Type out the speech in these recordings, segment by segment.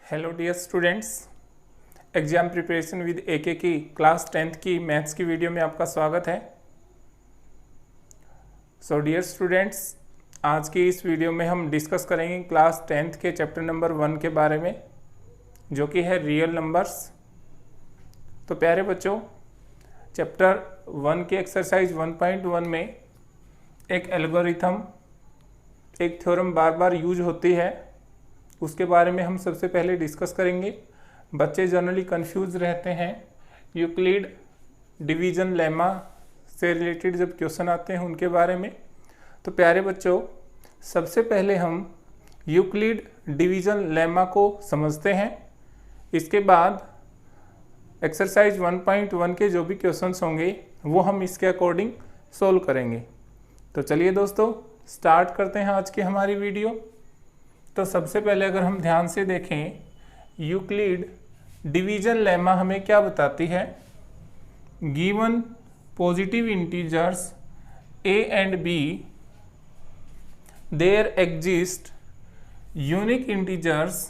Hello dear students, exam preparation with AK की class 10th की maths की video में आपका स्वागत है। सो डियर स्टूडेंट्स, आज की इस वीडियो में हम डिस्कस करेंगे क्लास 10th के चैप्टर नंबर 1 के बारे में, जो कि है रियल नंबर्स। तो प्यारे बच्चों, चैप्टर 1 के एक्सरसाइज 1.1 में एक एल्गोरिथम, एक थ्योरम बार बार यूज होती है, उसके बारे में हम सबसे पहले डिस्कस करेंगे। बच्चे जनरली कंफ्यूज रहते हैं यूक्लिड डिवीजन लेमा से रिलेटेड जब क्वेश्चन आते हैं उनके बारे में। तो प्यारे बच्चों, सबसे पहले हम यूक्लिड डिवीजन लेमा को समझते हैं। इसके बाद एक्सरसाइज 1.1 के जो भी क्वेश्चंस होंगे वो हम इसके अकॉर्डिंग सोल्व करेंगे। तो चलिए दोस्तों, स्टार्ट करते हैं आज की हमारी वीडियो। तो सबसे पहले अगर हम ध्यान से देखें, यूक्लिड डिवीजन लेमा हमें क्या बताती है? Given positive integers a and b, there exist unique integers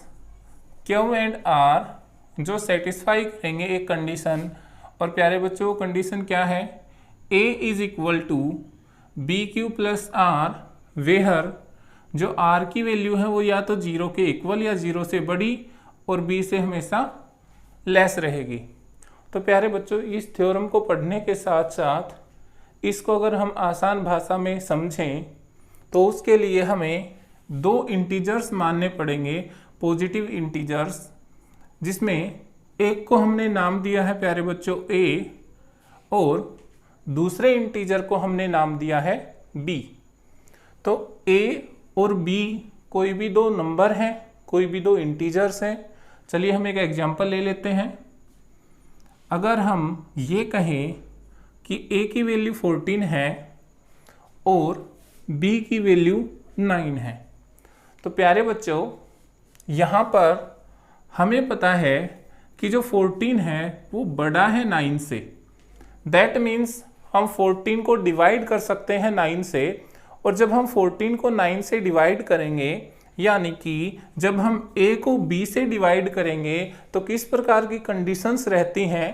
q and r जो सेटिस्फाई करेंगे एक कंडीशन। और प्यारे बच्चों, कंडीशन क्या है? a is equal to B Q plus r, where जो r की वैल्यू है वो या तो 0 के इक्वल या 0 से बड़ी और b से हमेशा लेस रहेगी। तो प्यारे बच्चों, इस थ्योरम को पढ़ने के साथ साथ इसको अगर हम आसान भाषा में समझें तो उसके लिए हमें दो इंटीजर्स मानने पड़ेंगे, पॉजिटिव इंटीजर्स, जिसमें एक को हमने नाम दिया है प्यारे बच्चों a और दूसरे इंटीजर को हमने नाम दिया है b। तो a और b कोई भी दो नंबर हैं, कोई भी दो इंटीजर्स हैं। चलिए हम एक एग्जांपल ले लेते हैं। अगर हम ये कहें कि a की वैल्यू 14 है और b की वैल्यू 9 है, तो प्यारे बच्चों यहाँ पर हमें पता है कि जो 14 है वो बड़ा है 9 से। दैट मीन्स हम 14 को डिवाइड कर सकते हैं 9 से, और जब हम 14 को 9 से डिवाइड करेंगे, यानी कि जब हम a को b से डिवाइड करेंगे, तो किस प्रकार की कंडीशंस रहती हैं,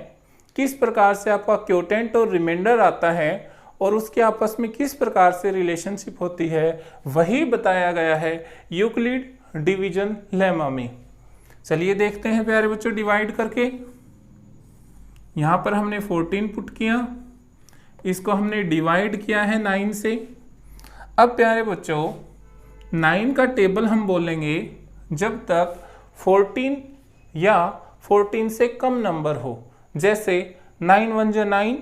किस प्रकार से आपका क्वोटेंट और रिमाइंडर आता है और उसके आपस में किस प्रकार से रिलेशनशिप होती है, वही बताया गया है यूक्लिड डिवीजन लेमा में। चलिए देखते हैं प्यारे बच्चों, डिवाइड करके। यहाँ पर हमने 14 पुट किया, इसको हमने डिवाइड किया है 9 से। अब प्यारे बच्चों, 9 का टेबल हम बोलेंगे जब तक 14 या 14 से कम नंबर हो। जैसे 9 1 जा 9,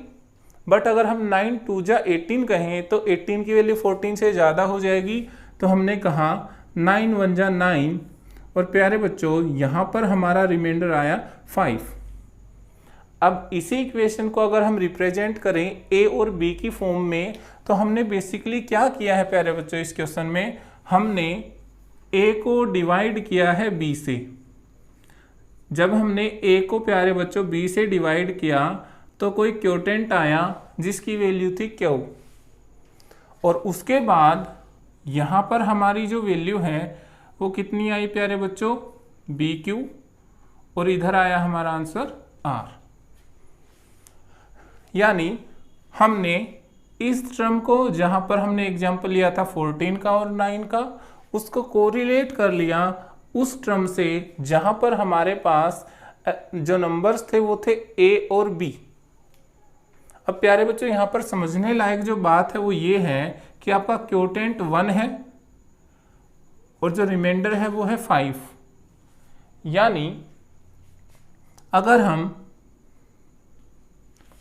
बट अगर हम 9 2 जा 18 कहें तो 18 की वैल्यू 14 से ज़्यादा हो जाएगी। तो हमने कहा 9 1 जा 9, और प्यारे बच्चों यहाँ पर हमारा रिमाइंडर आया 5। अब इसी इक्वेशन को अगर हम रिप्रेजेंट करें a और b की फॉर्म में, तो हमने बेसिकली क्या किया है प्यारे बच्चों? इस क्वेश्चन में हमने a को डिवाइड किया है b से। जब हमने a को प्यारे बच्चों b से डिवाइड किया तो कोई क्वोटेंट आया जिसकी वैल्यू थी q, और उसके बाद यहाँ पर हमारी जो वैल्यू है वो कितनी आई प्यारे बच्चों? bq, और इधर आया हमारा आंसर r। यानी हमने इस टर्म को, जहां पर हमने एग्जांपल लिया था 14 का और 9 का, उसको कोरिलेट कर लिया उस टर्म से जहां पर हमारे पास जो नंबर्स थे वो थे a और b। अब प्यारे बच्चों, यहां पर समझने लायक जो बात है वो ये है कि आपका क्वोटेंट 1 है और जो रिमाइंडर है वो है 5। यानी अगर हम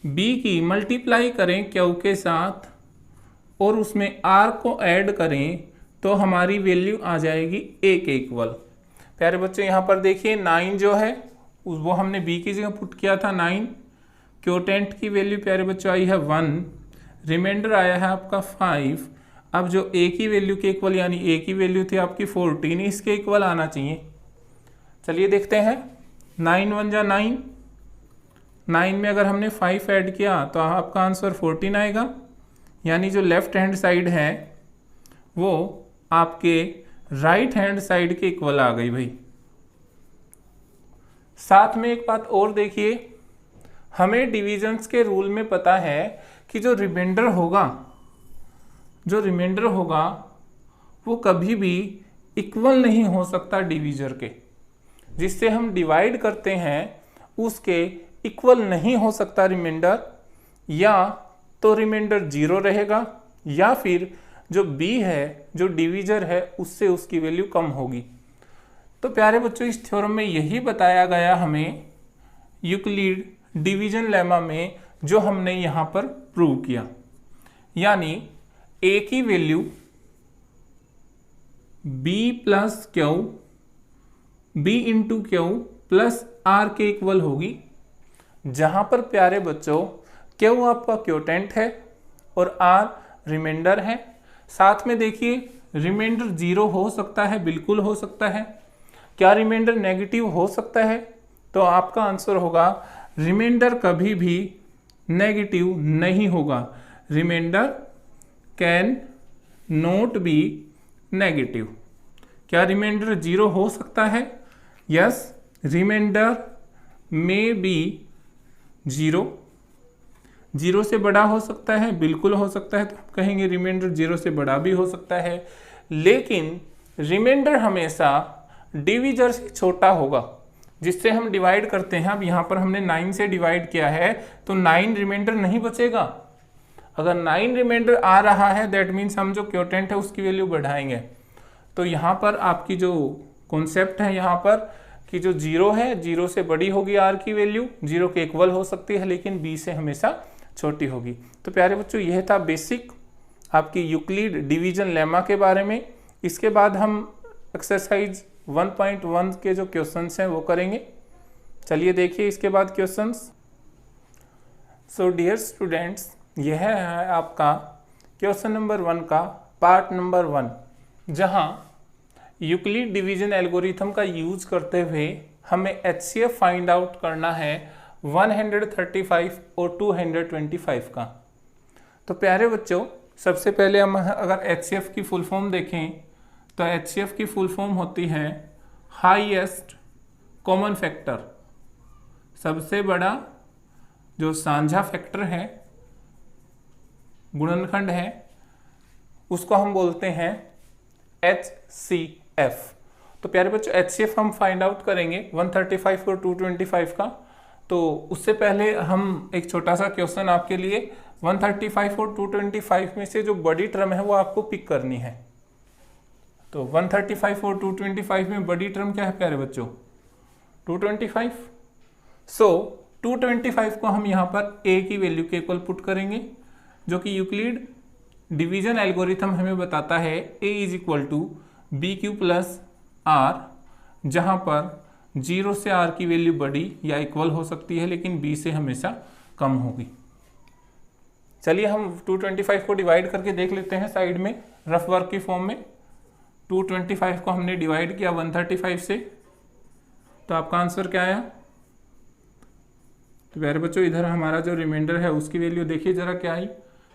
b की मल्टीप्लाई करें q के साथ और उसमें r को ऐड करें तो हमारी वैल्यू आ जाएगी a के इक्वल। प्यारे बच्चों, यहाँ पर देखिए 9 जो है वो हमने b की जगह पुट किया था 9, क्वोटेंट की वैल्यू प्यारे बच्चों आई है 1, रिमाइंडर आया है आपका 5। अब जो a की वैल्यू के इक्वल, यानी a की वैल्यू थी आपकी 14, इसके इक्वल आना चाहिए। चलिए देखते हैं। 9 1 जा 9, 9 में अगर हमने 5 ऐड किया तो आपका आंसर 14 आएगा। यानी जो लेफ्ट हैंड साइड है वो आपके राइट हैंड साइड के इक्वल आ गई भाई। साथ में एक बात और देखिए, हमें डिविजन्स के रूल में पता है कि जो रिमाइंडर होगा वो कभी भी इक्वल नहीं हो सकता डिवीजर के। जिससे हम डिवाइड करते हैं उसके इक्वल नहीं हो सकता रिमाइंडर, या तो रिमाइंडर 0 रहेगा या फिर जो b है, जो डिवीजर है, उससे उसकी वैल्यू कम होगी। तो प्यारे बच्चों, इस थ्योरम में यही बताया गया हमें यूक्लिड डिवीजन लेमा में, जो हमने यहाँ पर प्रूव किया। यानी a की value b plus Q, b into Q plus r के इक्वल होगी, जहां पर प्यारे बच्चों क्यू आपका क्योटेंट है और r रिमाइंडर है। साथ में देखिए, रिमाइंडर 0 हो सकता है, बिल्कुल हो सकता है। क्या रिमाइंडर नेगेटिव हो सकता है? तो आपका आंसर होगा रिमाइंडर कभी भी नेगेटिव नहीं होगा। Remainder can not be negative. क्या रिमाइंडर 0 हो सकता है? यस, रिमाइंडर मे बी 0 से बड़ा हो सकता है, बिल्कुल हो सकता है। तो आप कहेंगे रिमाइंडर 0 से बड़ा भी हो सकता है, लेकिन रिमाइंडर हमेशा डिवीजर से छोटा होगा, जिससे हम डिवाइड करते हैं। अब यहाँ पर हमने 9 से डिवाइड किया है तो 9 रिमाइंडर नहीं बचेगा। अगर 9 रिमाइंडर आ रहा है, दैट मीन्स हम जो क्योटेंट है उसकी वैल्यू बढ़ाएंगे। तो यहाँ पर आपकी जो कॉन्सेप्ट है यहाँ पर कि जो 0 है, 0 से बड़ी होगी r की वैल्यू, 0 के इक्वल हो सकती है, लेकिन b से हमेशा छोटी होगी। तो प्यारे बच्चों, यह था बेसिक आपकी यूक्लिड डिवीजन लेमा के बारे में। इसके बाद हम एक्सरसाइज 1.1 के जो क्वेश्चंस हैं वो करेंगे। चलिए देखिए इसके बाद क्वेश्चंस। सो डियर स्टूडेंट्स, यह है आपका क्वेश्चन नंबर 1 का पार्ट नंबर 1, जहां यूक्लिड डिवीजन एल्गोरिथम का यूज करते हुए हमें HCF फाइंड आउट करना है 135 और 225 का। तो प्यारे बच्चों, सबसे पहले हम अगर HCF की फुल फॉर्म देखें तो HCF की फुल फॉर्म होती है हाईएस्ट कॉमन फैक्टर। सबसे बड़ा जो साझा फैक्टर है, गुणनखंड है, उसको हम बोलते हैं HCF। तो प्यारे बच्चों, HCF हम फाइंड आउट करेंगे 135 और 225 का। तो उससे पहले हम एक छोटा सा क्वेश्चन आपके लिए, 135 और 225 में से जो बड़ी टर्म है वो आपको पिक करनी है। तो 135 और 225 में बड़ी टर्म क्या है प्यारे बच्चों? 225। सो 225 को हम यहाँ पर a की वैल्यू के इक्वल पुट करेंगे, जो कि यूक्लिड डिवीजन एल्गोरिथम हमें बताता है a is equal to B Q plus r, जहाँ पर 0 से r की वैल्यू बड़ी या इक्वल हो सकती है, लेकिन b से हमेशा कम होगी। चलिए हम 225 को डिवाइड करके देख लेते हैं साइड में रफ वर्क की फॉर्म में। 225 को हमने डिवाइड किया 135 से, तो आपका आंसर क्या आया? तो प्यारे बच्चों, इधर हमारा जो रिमाइंडर है उसकी वैल्यू देखिए जरा क्या आई।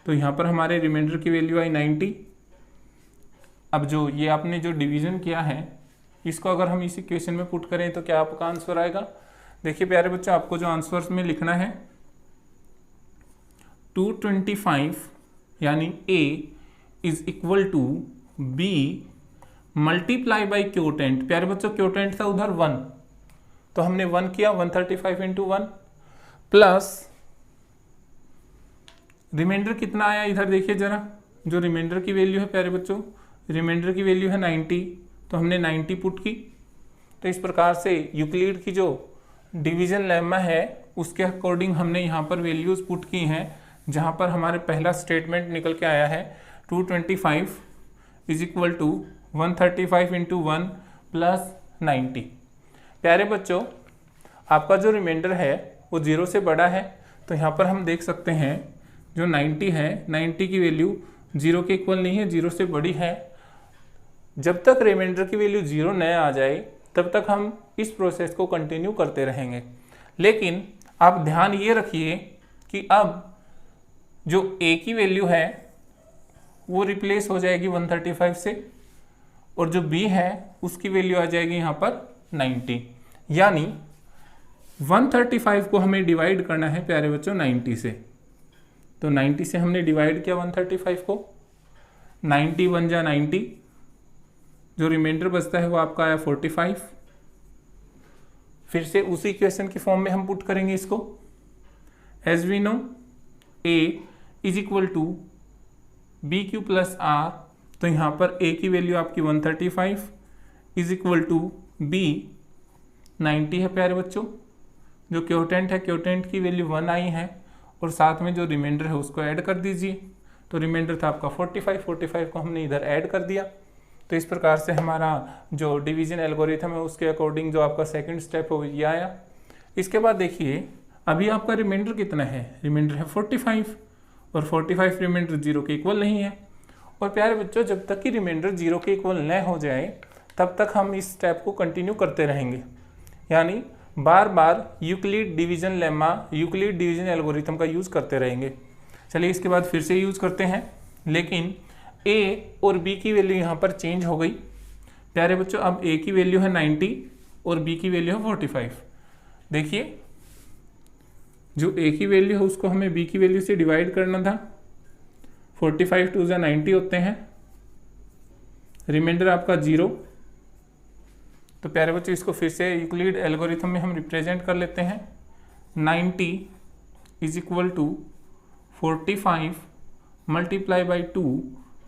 तो यहाँ पर हमारे रिमाइंडर की वैल्यू आई 90। अब जो ये आपने जो डिवीजन किया है, इसको अगर हम इस इक्वेशन में पुट करें तो क्या आपका आंसर आएगा? देखिए प्यारे बच्चों, आपको जो आंसर में लिखना है 225 यानी a is equal to b multiply by quotient. प्यारे बच्चों, क्योटेंट था उधर 1, तो हमने 1 किया, 135 इंटू 1 प्लस रिमाइंडर कितना आया इधर देखिए जरा। जो रिमाइंडर की वैल्यू है प्यारे बच्चों, रिमाइंडर की वैल्यू है 90, तो हमने 90 पुट की। तो इस प्रकार से यूक्लिड की जो डिवीजन लेमा है उसके अकॉर्डिंग हमने यहाँ पर वैल्यूज पुट की हैं, जहाँ पर हमारे पहला स्टेटमेंट निकल के आया है 225 is equal to 135 into 1 plus 90। प्यारे बच्चों, आपका जो रिमाइंडर है वो 0 से बड़ा है, तो यहाँ पर हम देख सकते हैं जो 90 है, 90 की वैल्यू 0 के इक्वल नहीं है, 0 से बड़ी है। जब तक रिमाइंडर की वैल्यू 0 न आ जाए तब तक हम इस प्रोसेस को कंटिन्यू करते रहेंगे। लेकिन आप ध्यान ये रखिए कि अब जो a की वैल्यू है वो रिप्लेस हो जाएगी 135 से, और जो b है उसकी वैल्यू आ जाएगी यहाँ पर 90। यानी 135 को हमें डिवाइड करना है प्यारे बच्चों 90 से। तो 90 से हमने डिवाइड किया 135 को, 90 1 जा 90, जो रिमाइंडर बचता है वो आपका आया 45। फिर से उसी इक्वेशन की फॉर्म में हम पुट करेंगे इसको। As we know a is equal to B Q plus r, तो यहाँ पर a की वैल्यू आपकी 135 इज इक्वल टू b 90 है प्यारे बच्चों। जो क्योटेंट है, क्योटेंट की वैल्यू 1 आई है, और साथ में जो रिमाइंडर है उसको ऐड कर दीजिए। तो रिमाइंडर था आपका 45 को हमने इधर ऐड कर दिया। तो इस प्रकार से हमारा जो डिवीजन एल्गोरिथम है उसके अकॉर्डिंग जो आपका सेकंड स्टेप है वो ये आया। इसके बाद देखिए अभी आपका रिमाइंडर कितना है, रिमाइंडर है 45, और 45 रिमाइंडर 0 के इक्वल नहीं है। और प्यारे बच्चों जब तक कि रिमाइंडर 0 के इक्वल न हो जाए तब तक हम इस स्टेप को कंटिन्यू करते रहेंगे, यानी बार बार Euclid division lemma, Euclid division algorithm का यूज़ करते रहेंगे। चलिए इसके बाद फिर से यूज़ करते हैं, लेकिन a और b की वैल्यू यहाँ पर चेंज हो गई प्यारे बच्चों। अब a की वैल्यू है 90 और b की वैल्यू है 45। देखिए जो a की वैल्यू है उसको हमें b की वैल्यू से डिवाइड करना था। 45 2 जा 90 होते हैं, रिमाइंडर आपका 0। तो प्यारे बच्चों इसको फिर से यूक्लिड एल्गोरिथम में हम रिप्रेजेंट कर लेते हैं। 90 is equal to 45 multiply by 2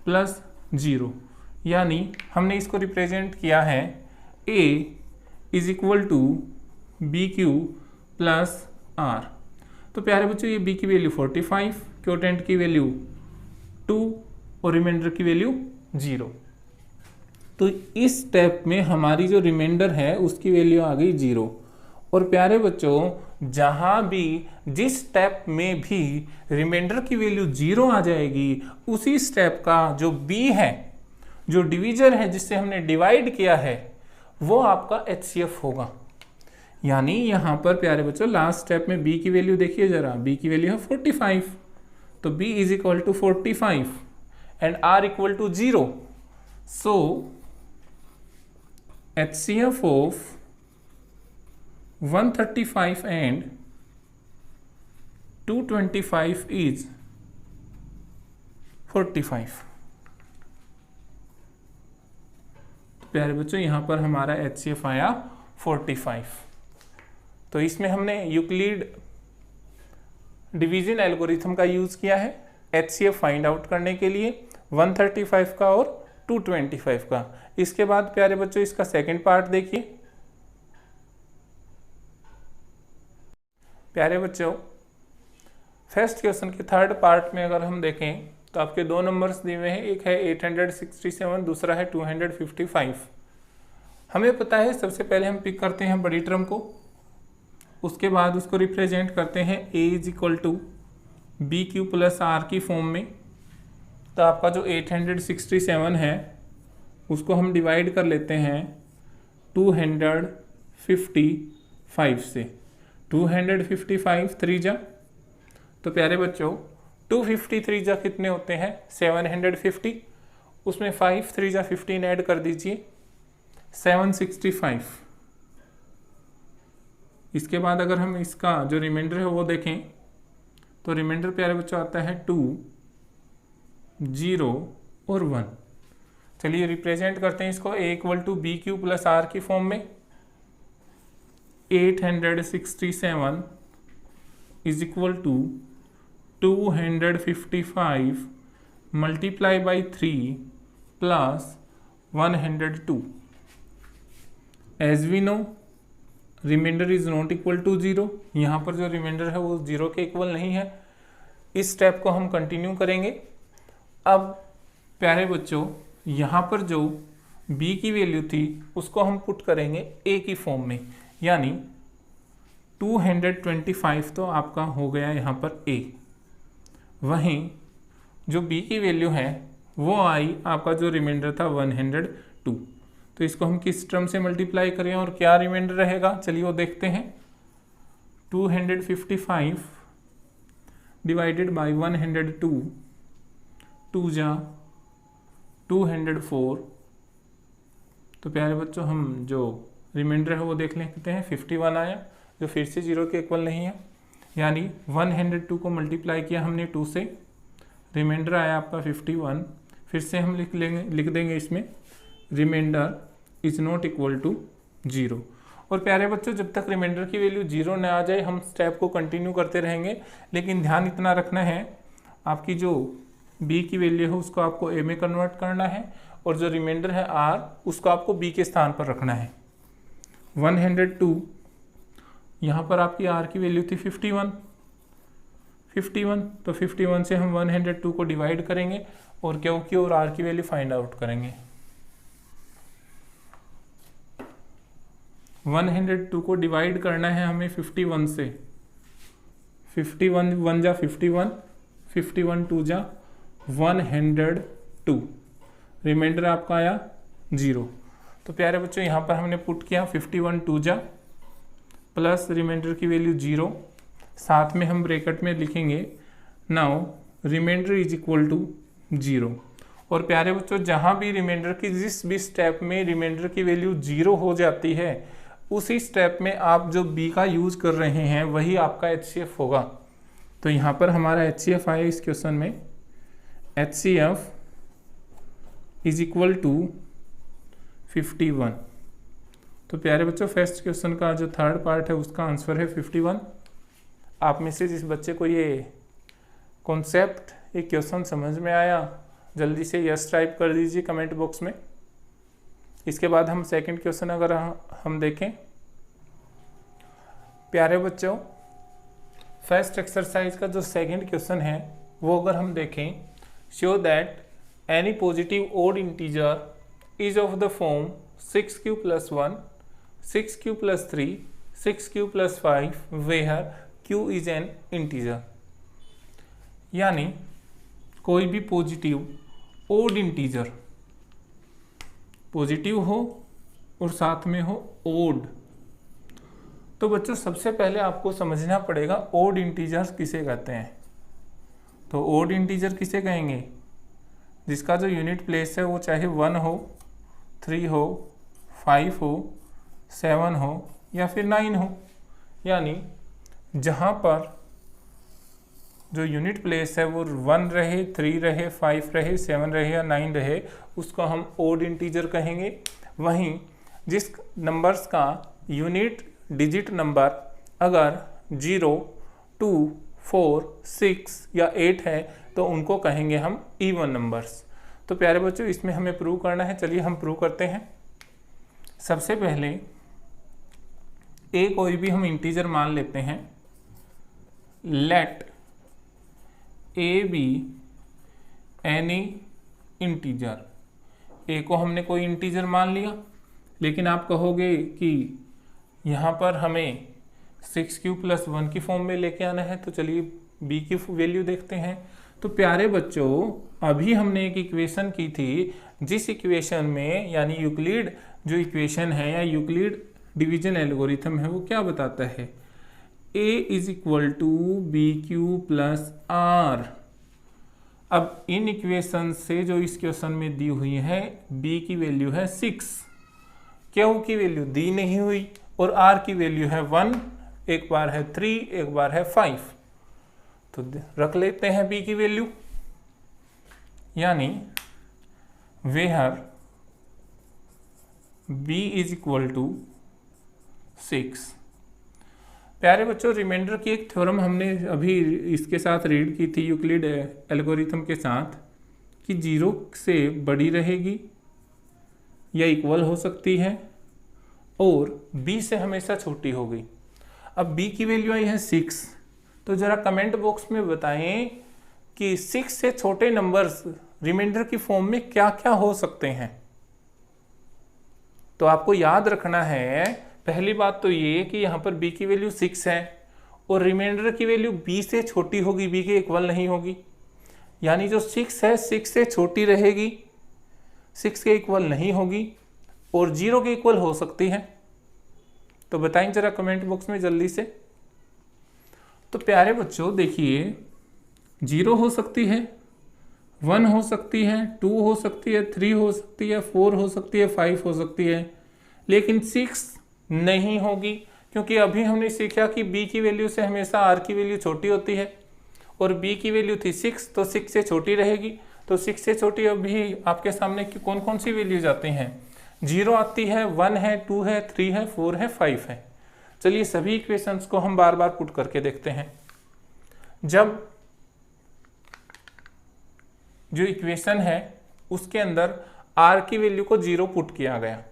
plus 0, यानी हमने इसको रिप्रेजेंट किया है a is equal to B Q plus r. तो प्यारे बच्चों ये b की वैल्यू 45, क्योटेंट की वैल्यू 2 और रिमाइंडर की वैल्यू 0। तो इस स्टेप में हमारी जो रिमाइंडर है उसकी वैल्यू आ गई 0। और प्यारे बच्चों जहाँ भी जिस स्टेप में भी रिमाइंडर की वैल्यू 0 आ जाएगी, उसी स्टेप का जो b है, जो डिवीजर है जिससे हमने डिवाइड किया है, वो आपका HCF होगा। यानी यहाँ पर प्यारे बच्चों लास्ट स्टेप में b की वैल्यू देखिए जरा, b की वैल्यू है 45, तो b is equal to 45 and r equal to 0। So HCF of 135 and 225 is 45। प्यारे बच्चों यहाँ पर हमारा HCF आया 45। तो इसमें हमने यूक्लिड डिवीजन एल्गोरिथम का यूज़ किया है HCF फाइंड आउट करने के लिए 135 का और 225 का। इसके बाद प्यारे बच्चों इसका सेकंड पार्ट देखिए। प्यारे बच्चों फर्स्ट क्वेश्चन के थर्ड पार्ट में अगर हम देखें तो आपके दो नंबर्स दिए हुए हैं, एक है 867, दूसरा है 255। हमें पता है सबसे पहले हम पिक करते हैं बड़ी टर्म को, उसके बाद उसको रिप्रेजेंट करते हैं a is equal to B Q plus r की फॉर्म में। तो आपका जो 867 है उसको हम डिवाइड कर लेते हैं 255 से। 255 3 जा, तो प्यारे बच्चों 253 जा कितने होते हैं 750, उसमें 5 3 जा 15 ऐड कर दीजिए 765। इसके बाद अगर हम इसका जो रिमाइंडर है वो देखें तो रिमाइंडर प्यारे बच्चों आता है 2 0 और 1। चलिए रिप्रेजेंट करते हैं इसको a equal to B Q plus r की फॉर्म में। 867 is equal to 255 multiply by 3 plus 102। As we know remainder is not equal to 0, यहाँ पर जो रिमाइंडर है वो 0 के इक्वल नहीं है। इस स्टेप को हम कंटिन्यू करेंगे। अब प्यारे बच्चों यहाँ पर जो b की वैल्यू थी उसको हम पुट करेंगे a की फॉर्म में, यानी 225 तो आपका हो गया यहाँ पर a। वहीं जो b की वैल्यू है वो आई आपका जो रिमाइंडर था 102। तो इसको हम किस टर्म से मल्टीप्लाई करें और क्या रिमाइंडर रहेगा, चलिए वो देखते हैं। 255 डिवाइडेड बाई 102, 2 जा 204। तो प्यारे बच्चों हम जो रिमाइंडर है वो देख लें कितने हैं 51 आया। जो फिर से 0 के इक्वल नहीं है, यानी 102 को मल्टीप्लाई किया हमने 2 से, रिमाइंडर आया आपका 51। फिर से हम लिख देंगे इसमें remainder is not equal to 0। और प्यारे बच्चों, जब तक रिमाइंडर की वैल्यू 0 ना आ जाए हम स्टेप को कंटिन्यू करते रहेंगे, लेकिन ध्यान इतना रखना है आपकी जो b की वैल्यू है उसको आपको a में कन्वर्ट करना है, और जो रिमाइंडर है r उसको आपको b के स्थान पर रखना है। 102 यहाँ पर आपकी r की वैल्यू थी 51, तो 51 से हम 102 को डिवाइड करेंगे और q की और r की वैल्यू फाइंड आउट करेंगे। 102 को डिवाइड करना है हमें 51 से, 51 1 जा 51, 51 2 जा 102, रिमाइंडर आपका आया 0। तो प्यारे बच्चों यहाँ पर हमने पुट किया 51 2 जा प्लस रिमाइंडर की वैल्यू 0, साथ में हम ब्रैकेट में लिखेंगे now remainder is equal to 0। और प्यारे बच्चों, जहाँ भी रिमाइंडर की जिस भी स्टेप में रिमाइंडर की वैल्यू 0 हो जाती है उसी स्टेप में आप जो b का यूज कर रहे हैं वही आपका HCF होगा। तो यहाँ पर हमारा HCF आया इस क्वेश्चन में, HCF इज इक्वल टू 51। तो प्यारे बच्चों, फर्स्ट क्वेश्चन का जो थर्ड पार्ट है उसका आंसर है 51। आप में से जिस बच्चे को ये कॉन्सेप्ट, ये क्वेश्चन समझ में आया, जल्दी से यस टाइप कर दीजिए कमेंट बॉक्स में। इसके बाद हम सेकंड क्वेश्चन अगर हम देखें प्यारे बच्चों, फर्स्ट एक्सरसाइज का जो सेकंड क्वेश्चन है वो अगर हम देखें, show that any positive odd integer is of the form 6q + 1, 6q + 3, 6q + 5 where q is an integer. यानी कोई भी पॉजिटिव ओड इंटीजर, पॉजिटिव हो और साथ में हो ओड। तो बच्चों सबसे पहले आपको समझना पड़ेगा ओड इंटीजर्स किसे कहते हैं। तो ओड इंटीजर किसे कहेंगे? जिसका जो यूनिट प्लेस है वो चाहे 1 हो, 3 हो, 5 हो, 7 हो या फिर 9 हो। यानी जहाँ पर जो यूनिट प्लेस है वो 1 रहे, 3 रहे, 5 रहे, 7 रहे या 9 रहे, उसको हम ओड इंटीजर कहेंगे। वहीं जिस नंबर्स का यूनिट डिजिट नंबर अगर 0, 2, 4, 6 या 8 है तो उनको कहेंगे हम इवन नंबर्स। तो प्यारे बच्चों, इसमें हमें प्रूव करना है, चलिए हम प्रूव करते हैं। सबसे पहले a कोई भी हम इंटीजर मान लेते हैं। Let a be any integer. a को हमने कोई इंटीजर मान लिया, लेकिन आप कहोगे कि यहाँ पर हमें 6q + 1 की फॉर्म में लेके आना है, तो चलिए b की वैल्यू देखते हैं। तो प्यारे बच्चों, अभी हमने एक इक्वेशन की थी, जिस इक्वेशन में यानी यूक्लिड जो इक्वेशन है या यूक्लिड डिवीजन एल्गोरिथम है वो क्या बताता है, a is equal to BQ + R। अब इन इक्वेशन से जो इस क्वेश्चन में दी हुई है b की वैल्यू है 6, Q की वैल्यू दी नहीं हुई और R की वैल्यू है 1, एक बार है 3, एक बार है 5। तो रख लेते हैं b की वैल्यू, यानी where b is equal to 6। प्यारे बच्चों, रिमाइंडर की एक थ्योरम हमने अभी इसके साथ रीड की थी यूक्लिड एल्गोरिथम के साथ, कि 0 से बड़ी रहेगी या इक्वल हो सकती है और b से हमेशा छोटी होगी। अब b की वैल्यू आई है 6, तो ज़रा कमेंट बॉक्स में बताएं कि 6 से छोटे नंबर्स रिमाइंडर की फॉर्म में क्या क्या हो सकते हैं। तो आपको याद रखना है, पहली बात तो ये कि यहाँ पर b की वैल्यू 6 है और रिमाइंडर की वैल्यू b से छोटी होगी, b के इक्वल नहीं होगी। यानी जो 6 है 6 से छोटी रहेगी, 6 के इक्वल नहीं होगी और 0 के इक्वल हो सकती है। तो बताएं जरा कमेंट बॉक्स में जल्दी से। तो प्यारे बच्चों देखिए, 0 हो सकती है, 1 हो सकती है, 2 हो सकती है, 3 हो सकती है, 4 हो सकती है, 5 हो सकती है, लेकिन 6 नहीं होगी। क्योंकि अभी हमने सीखा कि b की वैल्यू से हमेशा r की वैल्यू छोटी होती है और b की वैल्यू थी 6, तो 6 से छोटी रहेगी। तो 6 से छोटी अभी आपके सामने की कौन कौन सी वैल्यूज आती हैं? 0 आती है, 1 है, 2 है, 3 है, 4 है, 5 है। चलिए सभी इक्वेशंस को हम बार बार पुट करके देखते हैं। जब जो इक्वेशन है उसके अंदर r की वैल्यू को 0 पुट किया गया।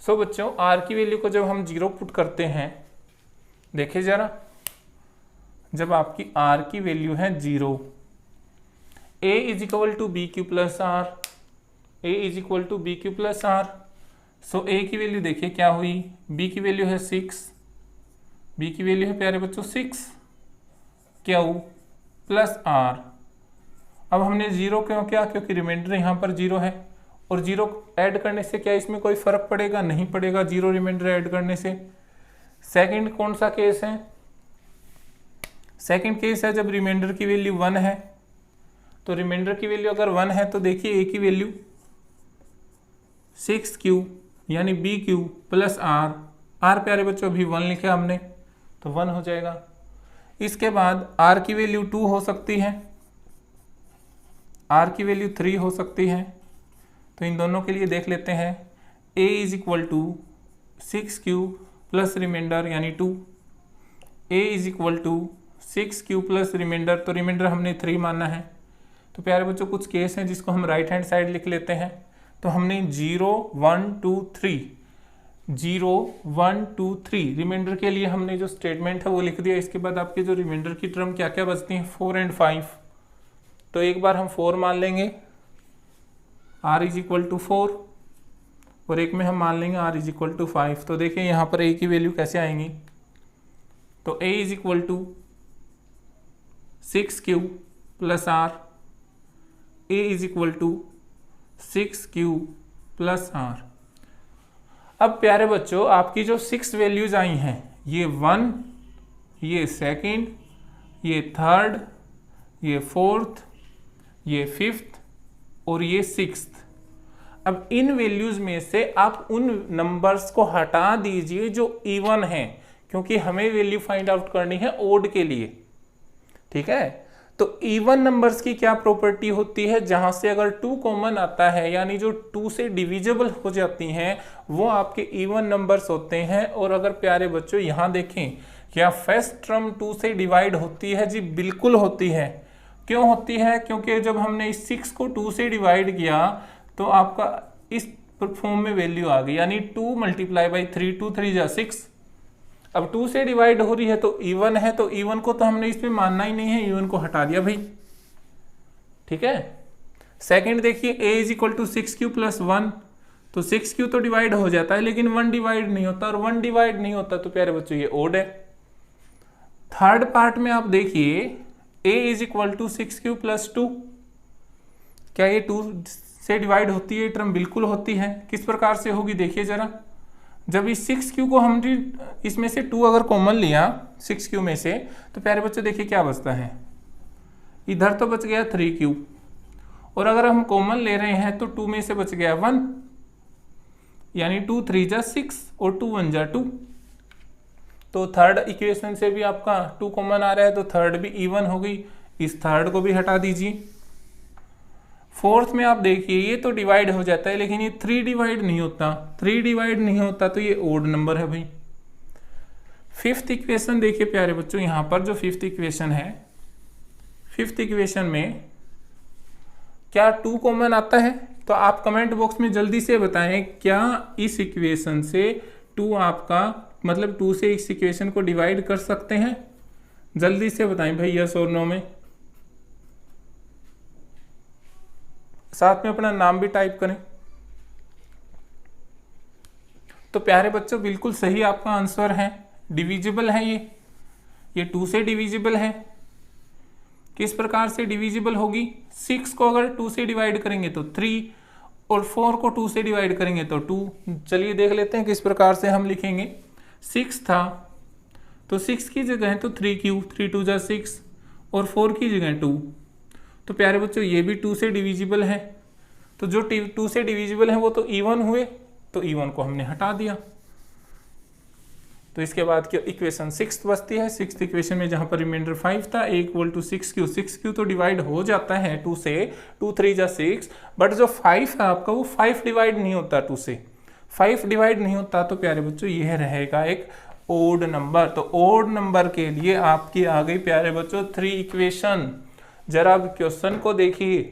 सो बच्चों r की वैल्यू को जब हम 0 पुट करते हैं, देखिए जरा, जब आपकी r की वैल्यू है 0, a is equal to B Q plus r, a is equal to B Q plus r. So a की वैल्यू देखिए क्या हुई, b की वैल्यू है 6, b की वैल्यू है प्यारे बच्चों 6 क्यू प्लस r। अब हमने 0 क्यों किया? क्योंकि रिमाइंडर यहाँ पर 0 है और 0 ऐड करने से क्या इसमें कोई फर्क पड़ेगा? नहीं पड़ेगा 0 रिमाइंडर ऐड करने से। सेकंड कौन सा केस है? सेकंड केस है जब रिमाइंडर की वैल्यू 1 है। तो रिमाइंडर की वैल्यू अगर 1 है तो देखिए a की वैल्यू 6q यानी bq प्लस r प्यारे बच्चों अभी 1 लिखा हमने तो 1 हो जाएगा। इसके बाद r की वैल्यू 2 हो सकती है, r की वैल्यू 3 हो सकती है। तो इन दोनों के लिए देख लेते हैं। a is equal to 6q plus remainder यानी 2, a is equal to 6q plus remainder, तो रिमाइंडर हमने 3 माना है। तो प्यारे बच्चों कुछ केस हैं जिसको हम राइट हैंड साइड लिख लेते हैं। तो हमने 0 1 2 3 0 1 2 3 रिमाइंडर के लिए हमने जो स्टेटमेंट है वो लिख दिया। इसके बाद आपके जो रिमाइंडर की टर्म क्या क्या बचती हैं? 4 एंड 5। तो एक बार हम 4 मान लेंगे, r इज इक्वल टू 4, और एक में हम मान लेंगे r इज इक्वल टू 5। तो देखिए यहाँ पर a की वैल्यू कैसे आएंगी? तो a is equal to 6q plus r, a is equal to 6q plus r। अब प्यारे बच्चों आपकी जो 6 वैल्यूज आई हैं, ये 1, ये सेकंड, ये थर्ड, ये फोर्थ, ये फिफ्थ और ये सिक्स्थ। अब इन वैल्यूज में से आप उन नंबर्स को हटा दीजिए जो इवन हैं, क्योंकि हमें वैल्यू फाइंड आउट करनी है ओड के लिए। ठीक है, तो इवन नंबर्स की क्या प्रॉपर्टी होती है? जहां से अगर 2 कॉमन आता है यानी जो 2 से डिविजिबल हो जाती हैं वो आपके इवन नंबर्स होते हैं। और अगर प्यारे बच्चों यहां देखें, क्या फर्स्ट टर्म 2 से डिवाइड होती है? जी बिल्कुल होती है। क्यों होती है? क्योंकि जब हमने इस 6 को 2 से डिवाइड किया तो आपका इस फॉर्म में वैल्यू आ गई, यानी 2 मल्टीप्लाई बाई 3, 2 3 जा 6। अब 2 से डिवाइड हो रही है तो इवन है, तो इवन को तो हमने इसमें मानना ही नहीं है, इवन को हटा दिया भाई। ठीक है, सेकंड देखिए a is equal to 6q plus 1, तो 6q तो डिवाइड हो जाता है लेकिन 1 डिवाइड नहीं होता, और 1 डिवाइड नहीं होता तो प्यारे बच्चों ये ओड है। थर्ड पार्ट में आप देखिए a is equal to 6q plus 2, क्या ये 2 से डिवाइड होती है? टर्म बिल्कुल होती है। किस प्रकार से होगी देखिए जरा, जब इस 6q को हमने इसमें से 2 अगर कॉमन लिया 6q में से, तो प्यारे बच्चों देखिए क्या बचता है, इधर तो बच गया 3q, और अगर हम कॉमन ले रहे हैं तो 2 में से बच गया 1, यानी 2 3 जा 6 और 2 1 जा 2। तो थर्ड इक्वेशन से भी आपका 2 कॉमन आ रहा है तो थर्ड भी इवन हो गई, इस थर्ड को भी हटा दीजिए। फोर्थ में आप देखिए ये तो डिवाइड हो जाता है लेकिन ये 3 डिवाइड नहीं होता, 3 डिवाइड नहीं होता तो ये ओड नंबर है भाई। फिफ्थ इक्वेशन देखिए प्यारे बच्चों, यहाँ पर जो फिफ्थ इक्वेशन है, फिफ्थ इक्वेशन में क्या 2 कॉमन आता है? तो आप कमेंट बॉक्स में जल्दी से बताएं क्या इस इक्वेशन से 2 आपका मतलब 2 से इस इक्वेशन को डिवाइड कर सकते हैं? जल्दी से बताएं भाई, यस और नो में। साथ में अपना नाम भी टाइप करें। तो प्यारे बच्चों बिल्कुल सही आपका आंसर है, डिविजिबल है ये 2 से डिविजिबल है। किस प्रकार से डिविजिबल होगी? 6 को अगर 2 से डिवाइड करेंगे तो 3, और 4 को 2 से डिवाइड करेंगे तो 2। चलिए देख लेते हैं किस प्रकार से हम लिखेंगे। 6 था तो 6 की जगह है तो 3q, 3 2 जा 6, और 4 की जगह 2। तो प्यारे बच्चों ये भी 2 से डिविजिबल है, तो जो 2 से डिविजिबल है वो तो इवन हुए, तो इवन को हमने हटा दिया। तो इसके बाद क्या इक्वेशन 6 बचती है। 6th इक्वेशन में जहां पर रिमाइंडर 5 था, a equal to 6q। 6q तो डिवाइड हो जाता है 2 से, 2 3 जा 6, बट जो 5 है आपका वो 5 डिवाइड नहीं होता 2 से, 5 डिवाइड नहीं होता। तो प्यारे बच्चों यह रहेगा एक ओड नंबर। तो ओड नंबर के लिए आपकी आ गई प्यारे बच्चों 3 इक्वेशन। जरा अब क्वेश्चन को देखिए,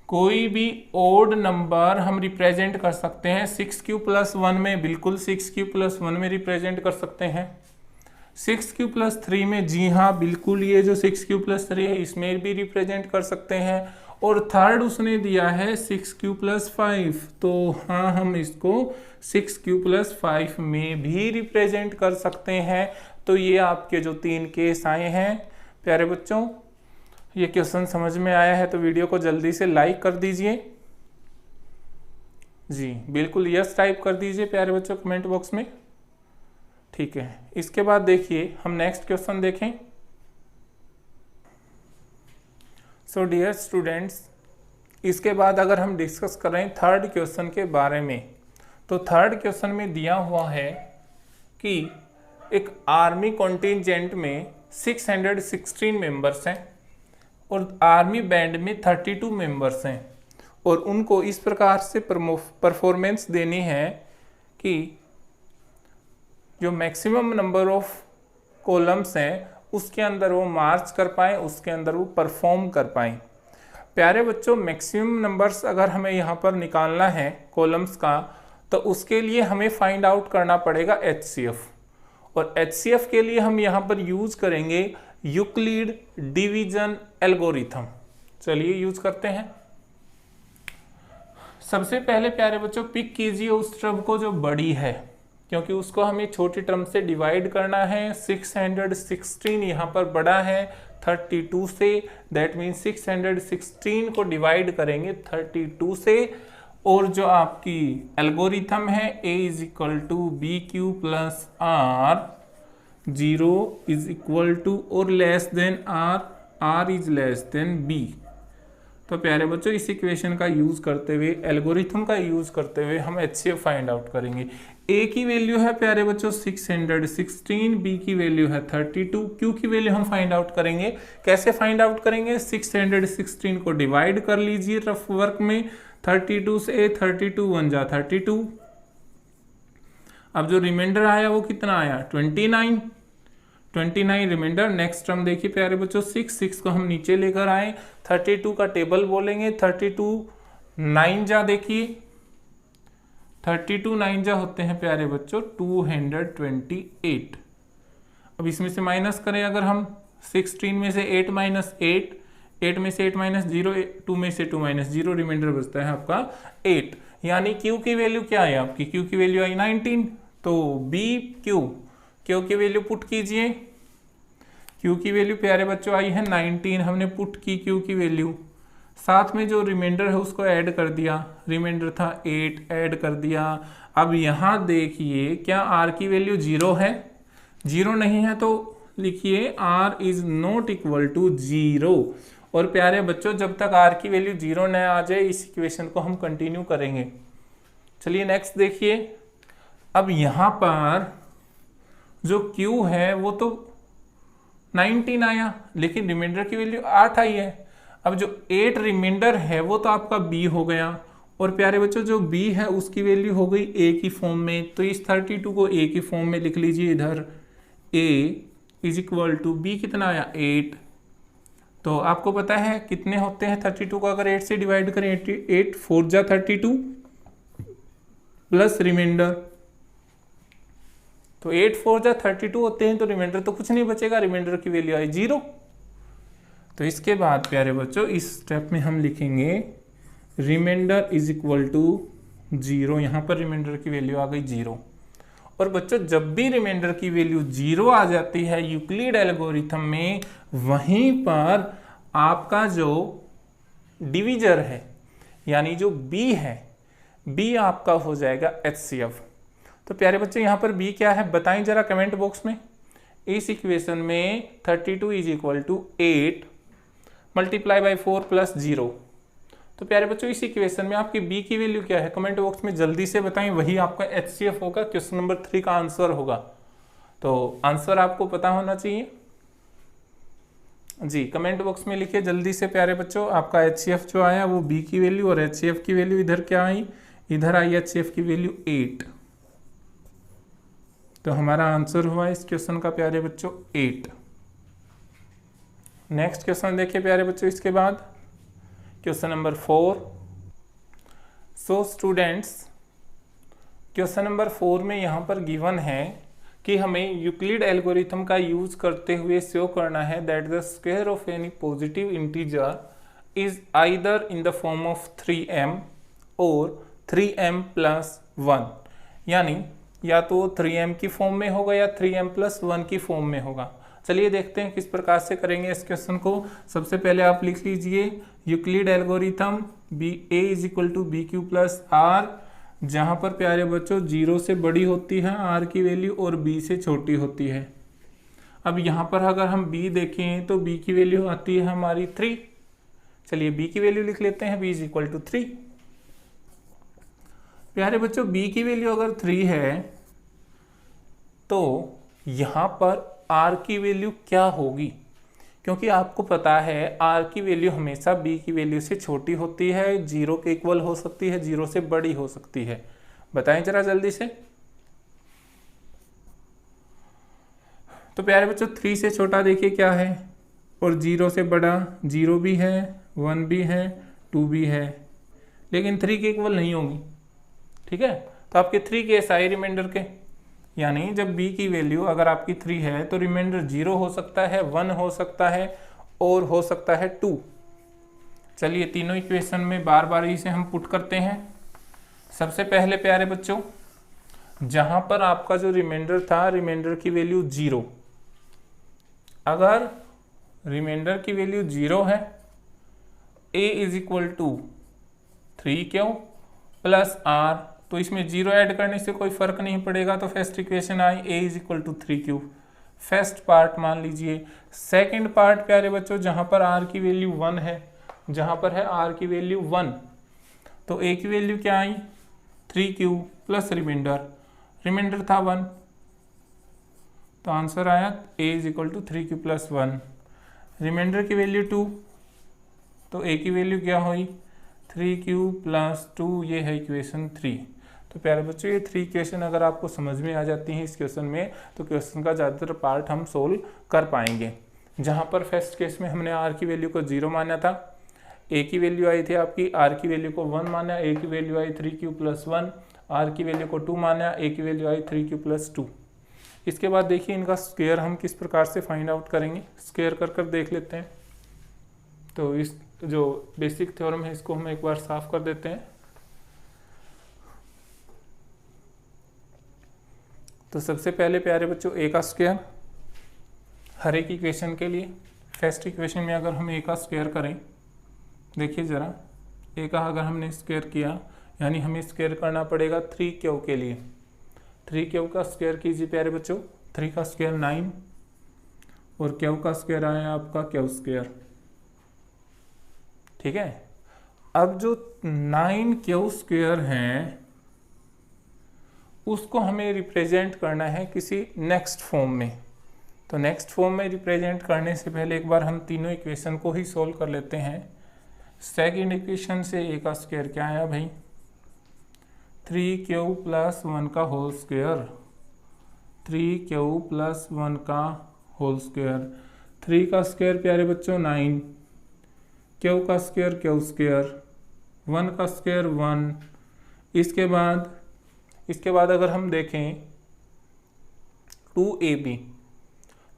कोई भी ओड नंबर हम रिप्रेजेंट कर सकते हैं 6q प्लस 1 में, बिल्कुल 6q प्लस 1 में रिप्रेजेंट कर सकते हैं। 6q प्लस 3 में, जी हाँ बिल्कुल, ये जो 6q प्लस 3 है इसमें भी रिप्रेजेंट कर सकते हैं। और थर्ड उसने दिया है 6q प्लस 5, तो हाँ हम इसको 6q प्लस 5 में भी रिप्रेजेंट कर सकते हैं। तो ये आपके जो 3 केस आए हैं प्यारे बच्चों, ये क्वेश्चन समझ में आया है तो वीडियो को जल्दी से लाइक कर दीजिए। जी बिल्कुल यस टाइप कर दीजिए प्यारे बच्चों कमेंट बॉक्स में। ठीक है, इसके बाद देखिए हम नेक्स्ट क्वेश्चन देखें। सो डियर स्टूडेंट्स, इसके बाद अगर हम डिस्कस करें थर्ड क्वेश्चन के बारे में, तो थर्ड क्वेश्चन में दिया हुआ है कि एक आर्मी कॉन्टिजेंट में 616 मेंबर्स हैं और आर्मी बैंड में 32 मेंबर्स हैं, और उनको इस प्रकार से परफॉर्मेंस देनी है कि जो मैक्सिमम नंबर ऑफ कॉलम्स हैं उसके अंदर वो मार्च कर पाएँ, उसके अंदर वो परफॉर्म कर पाएँ। प्यारे बच्चों, मैक्सिमम नंबर्स अगर हमें यहाँ पर निकालना है कॉलम्स का, तो उसके लिए हमें फाइंड आउट करना पड़ेगा HCF, और HCF के लिए हम यहाँ पर यूज करेंगे यूक्लिड डिवीजन एल्गोरिथम। चलिए यूज करते हैं। सबसे पहले प्यारे बच्चों पिक कीजिए उस टर्म को जो बड़ी है, क्योंकि उसको हमें छोटी टर्म से डिवाइड करना है। 616 यहाँ पर बड़ा है 32 से, दैट मीन 616 को डिवाइड करेंगे 32 से, और जो आपकी एल्गोरिथम है a is equal to B Q plus R, 0 is equal to और less than R, R is less than B. तो प्यारे बच्चों इस इक्वेशन का यूज करते हुए, एल्गोरिथम का यूज करते हुए हम HCF फाइंड आउट करेंगे। a की वैल्यू है प्यारे बच्चों 616, b की वैल्यू है 32, q की वैल्यू हम फाइंड आउट करेंगे। कैसे फाइंड आउट करेंगे? 616 को डिवाइड कर लीजिए रफ वर्क में 32 से, 32 1 जा 32, अब जो रिमाइंडर आया वो कितना आया 29 रिमाइंडर। नेक्स्ट टर्म देखिए प्यारे बच्चों 6 को हम नीचे लेकर आए, 32 का टेबल बोलेंगे, 32 9 जा, देखिए 32 9 जा होते हैं प्यारे बच्चों 228। अब इसमें से माइनस करें अगर हम 16 में से 8 माइनस 8, 8 में से 8 माइनस 0, 2 में से 2 माइनस 0, रिमाइंडर बचता है आपका 8। यानी Q की वैल्यू क्या है आपकी? Q की वैल्यू आई 19, तो Q की वैल्यू पुट कीजिए। Q की वैल्यू प्यारे बच्चों आई है 19, हमने पुट की Q की वैल्यू, साथ में जो रिमाइंडर है उसको ऐड कर दिया, रिमाइंडर था 8 ऐड कर दिया। अब यहाँ देखिए क्या R की वैल्यू 0 है? 0 नहीं है तो लिखिए R is not equal to 0। और प्यारे बच्चों जब तक R की वैल्यू 0 न आ जाए इस इक्वेशन को हम कंटिन्यू करेंगे। चलिए नेक्स्ट देखिए। अब यहाँ पर जो Q है वो तो 19 आया, लेकिन रिमाइंडर की वैल्यू 8 आई है। अब जो 8 रिमाइंडर है वो तो आपका B हो गया, और प्यारे बच्चों जो B है उसकी वैल्यू हो गई A की फॉर्म में, तो इस 32 को A की फॉर्म में लिख लीजिए इधर। A is equal to B कितना आया 8। तो आपको पता है कितने होते हैं 32 को अगर 8 से डिवाइड करें, 8 4 जा 32 प्लस रिमाइंडर, तो 8 4 जा 32 होते हैं, तो रिमाइंडर तो कुछ नहीं बचेगा, रिमाइंडर की वैल्यू आई 0। तो इसके बाद प्यारे बच्चों इस स्टेप में हम लिखेंगे रिमाइंडर इज इक्वल टू 0। यहाँ पर रिमाइंडर की वैल्यू आ गई 0। और बच्चों जब भी रिमाइंडर की वैल्यू 0 आ जाती है यूक्लिड एल्गोरिथम में, वहीं पर आपका जो डिवीजर है यानी जो B है, B आपका हो जाएगा HCF। तो प्यारे बच्चों यहाँ पर B क्या है बताएं जरा कमेंट बॉक्स में। इस इक्वेशन में 32 is equal to 8 multiply by 4 plus 0, तो तो प्यारे बच्चों इस इक्वेशन में आपकी बी की वैल्यू क्या है, कमेंट बॉक्स में जल्दी से बताएं, वही आपका HCF होगा, क्वेश्चन नंबर 3 का आंसर होगा। तो आंसर आपको पता होना चाहिए जी, कमेंट बॉक्स में लिखिए जल्दी से प्यारे बच्चों, आपका HCF जो आया वो बी की वैल्यू, और HCF की वैल्यू इधर क्या आई, इधर आई HCF की वैल्यू 8। तो हमारा आंसर हुआ इस क्वेश्चन का प्यारे बच्चों 8। नेक्स्ट क्वेश्चन देखिए प्यारे बच्चों, इसके बाद question number 4। So students, question number 4 में यहाँ पर गिवन है कि हमें यूक्लिड एल्गोरिथम का यूज करते हुए शो करना है that the square of any positive integer is either in the form of 3m और 3m प्लस 1, यानी या तो 3m की फॉर्म में होगा या 3m प्लस 1 की फॉर्म में होगा। चलिए देखते हैं किस प्रकार से करेंगे इस क्वेश्चन को। सबसे पहले आप लिख लीजिए Euclid algorithm a is equal to B Q plus r, जहां पर प्यारे बच्चों 0 से बड़ी होती है r की वैल्यू और b से छोटी होती है। अब यहाँ पर अगर हम b देखें तो b की वैल्यू आती है हमारी 3। चलिए b की वैल्यू लिख लेते हैं, b इज इक्वल टू 3। प्यारे बच्चों b की वैल्यू अगर 3 है तो यहाँ पर r की वैल्यू क्या होगी, क्योंकि आपको पता है r की वैल्यू हमेशा b की वैल्यू से छोटी होती है, 0 के इक्वल हो सकती है, 0 से बड़ी हो सकती है। बताएं जरा जल्दी से। तो प्यारे बच्चों 3 से छोटा देखिए क्या है, और 0 से बड़ा 0 भी है, 1 भी है, 2 भी है, लेकिन 3 के इक्वल नहीं होगी। ठीक है, तो आपके 3 केस आए रिमाइंडर के, यानी जब b की वैल्यू अगर आपकी 3 है तो रिमाइंडर 0 हो सकता है, 1 हो सकता है और हो सकता है 2। चलिए तीनों इक्वेशन में बार बार इसे हम पुट करते हैं। सबसे पहले प्यारे बच्चों, जहां पर आपका जो रिमाइंडर था, रिमाइंडर की वैल्यू 0, अगर रिमाइंडर की वैल्यू 0 है, a is equal to 3q plus r, तो इसमें 0 ऐड करने से कोई फर्क नहीं पड़ेगा, तो फर्स्ट इक्वेशन आई a is equal to 3q, first part मान लीजिए। सेकंड पार्ट प्यारे बच्चों, जहां पर r की वैल्यू 1 है, जहां पर है r की वैल्यू 1, तो a की वैल्यू क्या आई 3q प्लस रिमाइंडर था 1, तो आंसर आया a is equal to 3q plus 1। Remainder की वैल्यू 2, तो a की वैल्यू क्या हुई 3q प्लस 2, ये है इक्वेशन 3। तो प्यारे बच्चों ये 3 इक्वेशन अगर आपको समझ में आ जाती हैं इस क्वेश्चन में, तो क्वेश्चन का ज़्यादातर पार्ट हम सोल्व कर पाएंगे। जहाँ पर फर्स्ट केस में हमने r की वैल्यू को 0 माना था, a की वैल्यू आई थी आपकी, r की वैल्यू को 1 माना, a की वैल्यू आई 3q प्लस 1, r की वैल्यू को 2 माना, a की वैल्यू आई 3q प्लस 2। इसके बाद देखिए इनका स्क्वायर हम किस प्रकार से फाइंड आउट करेंगे, स्क्वायर कर देख लेते हैं। तो इस जो बेसिक थ्योरम है इसको हम एक बार साफ कर देते हैं। तो सबसे पहले प्यारे बच्चों a का स्क्वायर, हर एक इक्वेशन के लिए फर्स्ट इक्वेशन में अगर हम a का स्क्वायर करें, देखिए ज़रा a का अगर हमने स्क्वायर किया, यानी हमें स्क्वायर करना पड़ेगा 3q के लिए। 3q का स्क्वायर कीजिए प्यारे बच्चों, 3 का स्क्वायर 9 और q का स्क्वायर आया आपका q स्क्वायर। ठीक है, अब जो 9q स्क्वायर है उसको हमें रिप्रेजेंट करना है किसी नेक्स्ट फॉर्म में। तो नेक्स्ट फॉर्म में रिप्रेजेंट करने से पहले एक बार हम तीनों इक्वेशन को ही सोल्व कर लेते हैं। सेकंड इक्वेशन से a का स्क्वायर क्या आया भाई 3q प्लस 1 का होल स्क्वायर, 3q प्लस 1 का होल स्क्वायर। 3 का स्क्वायर प्यारे बच्चों 9, q का स्क्वायर q स्क्वायर, 1 का स्क्वायर 1। इसके बाद अगर हम देखें 2ab,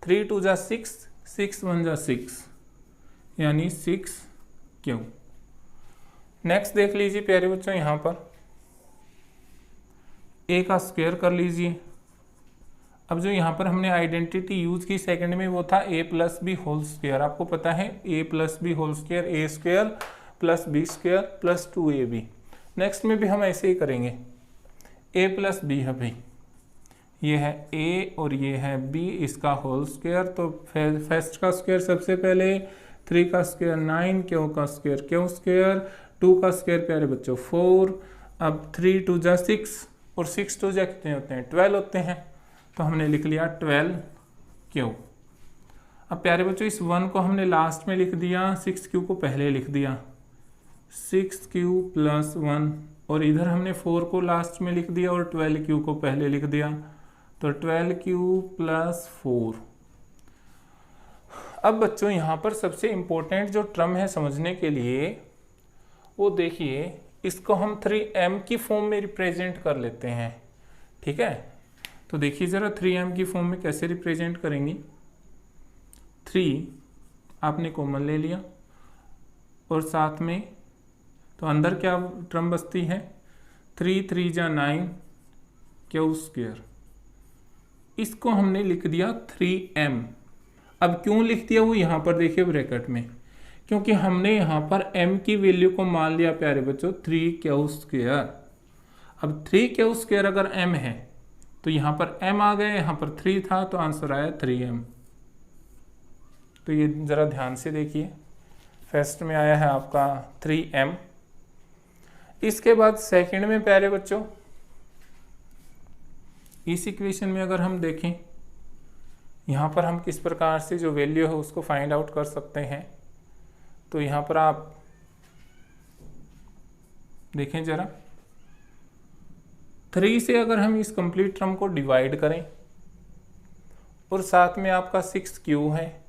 3 2 जा 6, 6 1 जा 6, यानी 6q। नेक्स्ट देख लीजिए प्यारे बच्चों, यहाँ पर a का स्क्वायर कर लीजिए। अब जो यहाँ पर हमने आइडेंटिटी यूज की सेकंड में वो था a plus b whole square. आपको पता है a plus b whole square, a square plus b square plus 2ab। Next में भी हम ऐसे ही करेंगे, a प्लस बी है भाई, ये है a और ये है b, इसका होल स्क्वायर। तो फर्स्ट का स्क्वायर सबसे पहले 3 का स्क्वायर 9, q का स्क्वायर q स्क्वायर, 2 का स्क्वायर प्यारे बच्चों 4, अब 3 2 जा 6 और 6 2 जा कितने होते हैं 12 होते हैं, तो हमने लिख लिया 12 क्यूब। अब प्यारे बच्चों इस 1 को हमने लास्ट में लिख दिया, 6 क्यूब को पहले लिख दिया, 6 क्यूब प्लस 1, और इधर हमने 4 को लास्ट में लिख दिया और 12 क्यूब को पहले लिख दिया, तो 12 क्यूब प्लस 4। अब बच्चों यहाँ पर सबसे इम्पोर्टेंट जो टर्म है समझने के लिए वो देखिए, इसको हम 3m की फॉर्म में रिप्रेजेंट कर लेते हैं। ठीक है, तो देखिए ज़रा 3m की फॉर्म में कैसे रिप्रेजेंट करेंगे। 3 आपने कॉमन ले लिया और साथ में तो अंदर क्या टर्म बचती है 3 3 जा 9 क्यू स्क्वायर, इसको हमने लिख दिया 3m। अब क्यों लिख दिया वो यहाँ पर देखिए ब्रैकेट में, क्योंकि हमने यहाँ पर m की वैल्यू को मान लिया प्यारे बच्चों 3 क्यू स्क्वायर। अब 3 क्यू स्क्वायर अगर m है तो यहाँ पर m आ गया, यहाँ पर 3 था तो आंसर आया 3m। तो ये ज़रा ध्यान से देखिए, फर्स्ट में आया है आपका 3m। इसके बाद सेकंड में प्यारे बच्चों इस इक्वेशन में अगर हम देखें, यहाँ पर हम किस प्रकार से जो वैल्यू है उसको फाइंड आउट कर सकते हैं। तो यहाँ पर आप देखें ज़रा, 3 से अगर हम इस कंप्लीट टर्म को डिवाइड करें और साथ में आपका 6 क्यू है,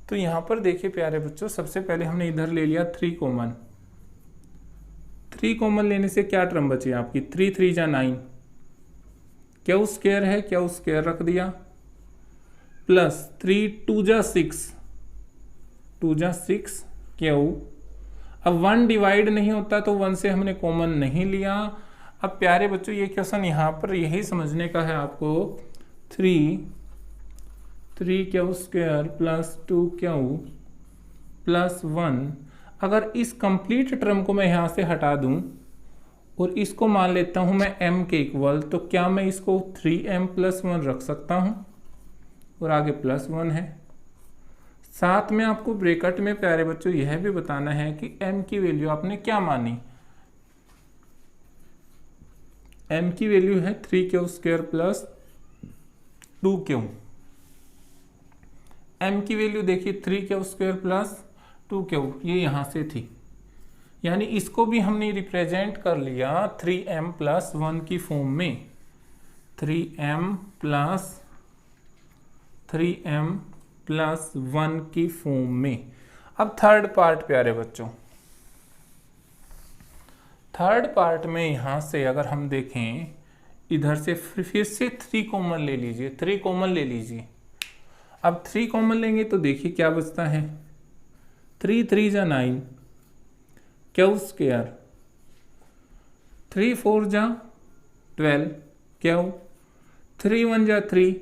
तो यहाँ पर देखिए प्यारे बच्चों सबसे पहले हमने इधर ले लिया 3 कॉमन। 3 कॉमन लेने से क्या टर्म बची आपकी 3 3 जा 9, क्यू स्क्वायर है क्यू स्क्वायर रख दिया, प्लस 3 2 जा 6 2 जा 6 क्यू। अब 1 डिवाइड नहीं होता तो 1 से हमने कॉमन नहीं लिया। अब प्यारे बच्चों ये क्वेश्चन यहाँ पर यही समझने का है आपको, 3 Q square plus 2 Q plus 1, अगर इस कंप्लीट टर्म को मैं यहाँ से हटा दूँ और इसको मान लेता हूँ मैं m के इक्वल, तो क्या मैं इसको 3m प्लस 1 रख सकता हूँ और आगे प्लस 1 है। साथ में आपको ब्रैकेट में प्यारे बच्चों यह भी बताना है कि m की वैल्यू आपने क्या मानी। m की वैल्यू है 3 Q square plus 2 Q. m की वैल्यू देखिए 3 क्यू स्क्वायर प्लस 2 क्यू, ये यहाँ से थी, यानी इसको भी हमने रिप्रेजेंट कर लिया 3m प्लस 1 की फॉर्म में, 3m प्लस 1 की फॉर्म में। अब थर्ड पार्ट प्यारे बच्चों, थर्ड पार्ट में यहाँ से अगर हम देखें, इधर से फिर से 3 कॉमन ले लीजिए, 3 कॉमन ले लीजिए। अब 3 कॉमन लेंगे तो देखिए क्या बचता है 3 3 जा 9 क्यू स्क्वायर, 3 4 जा 12 क्यू, 3 1 जा 3।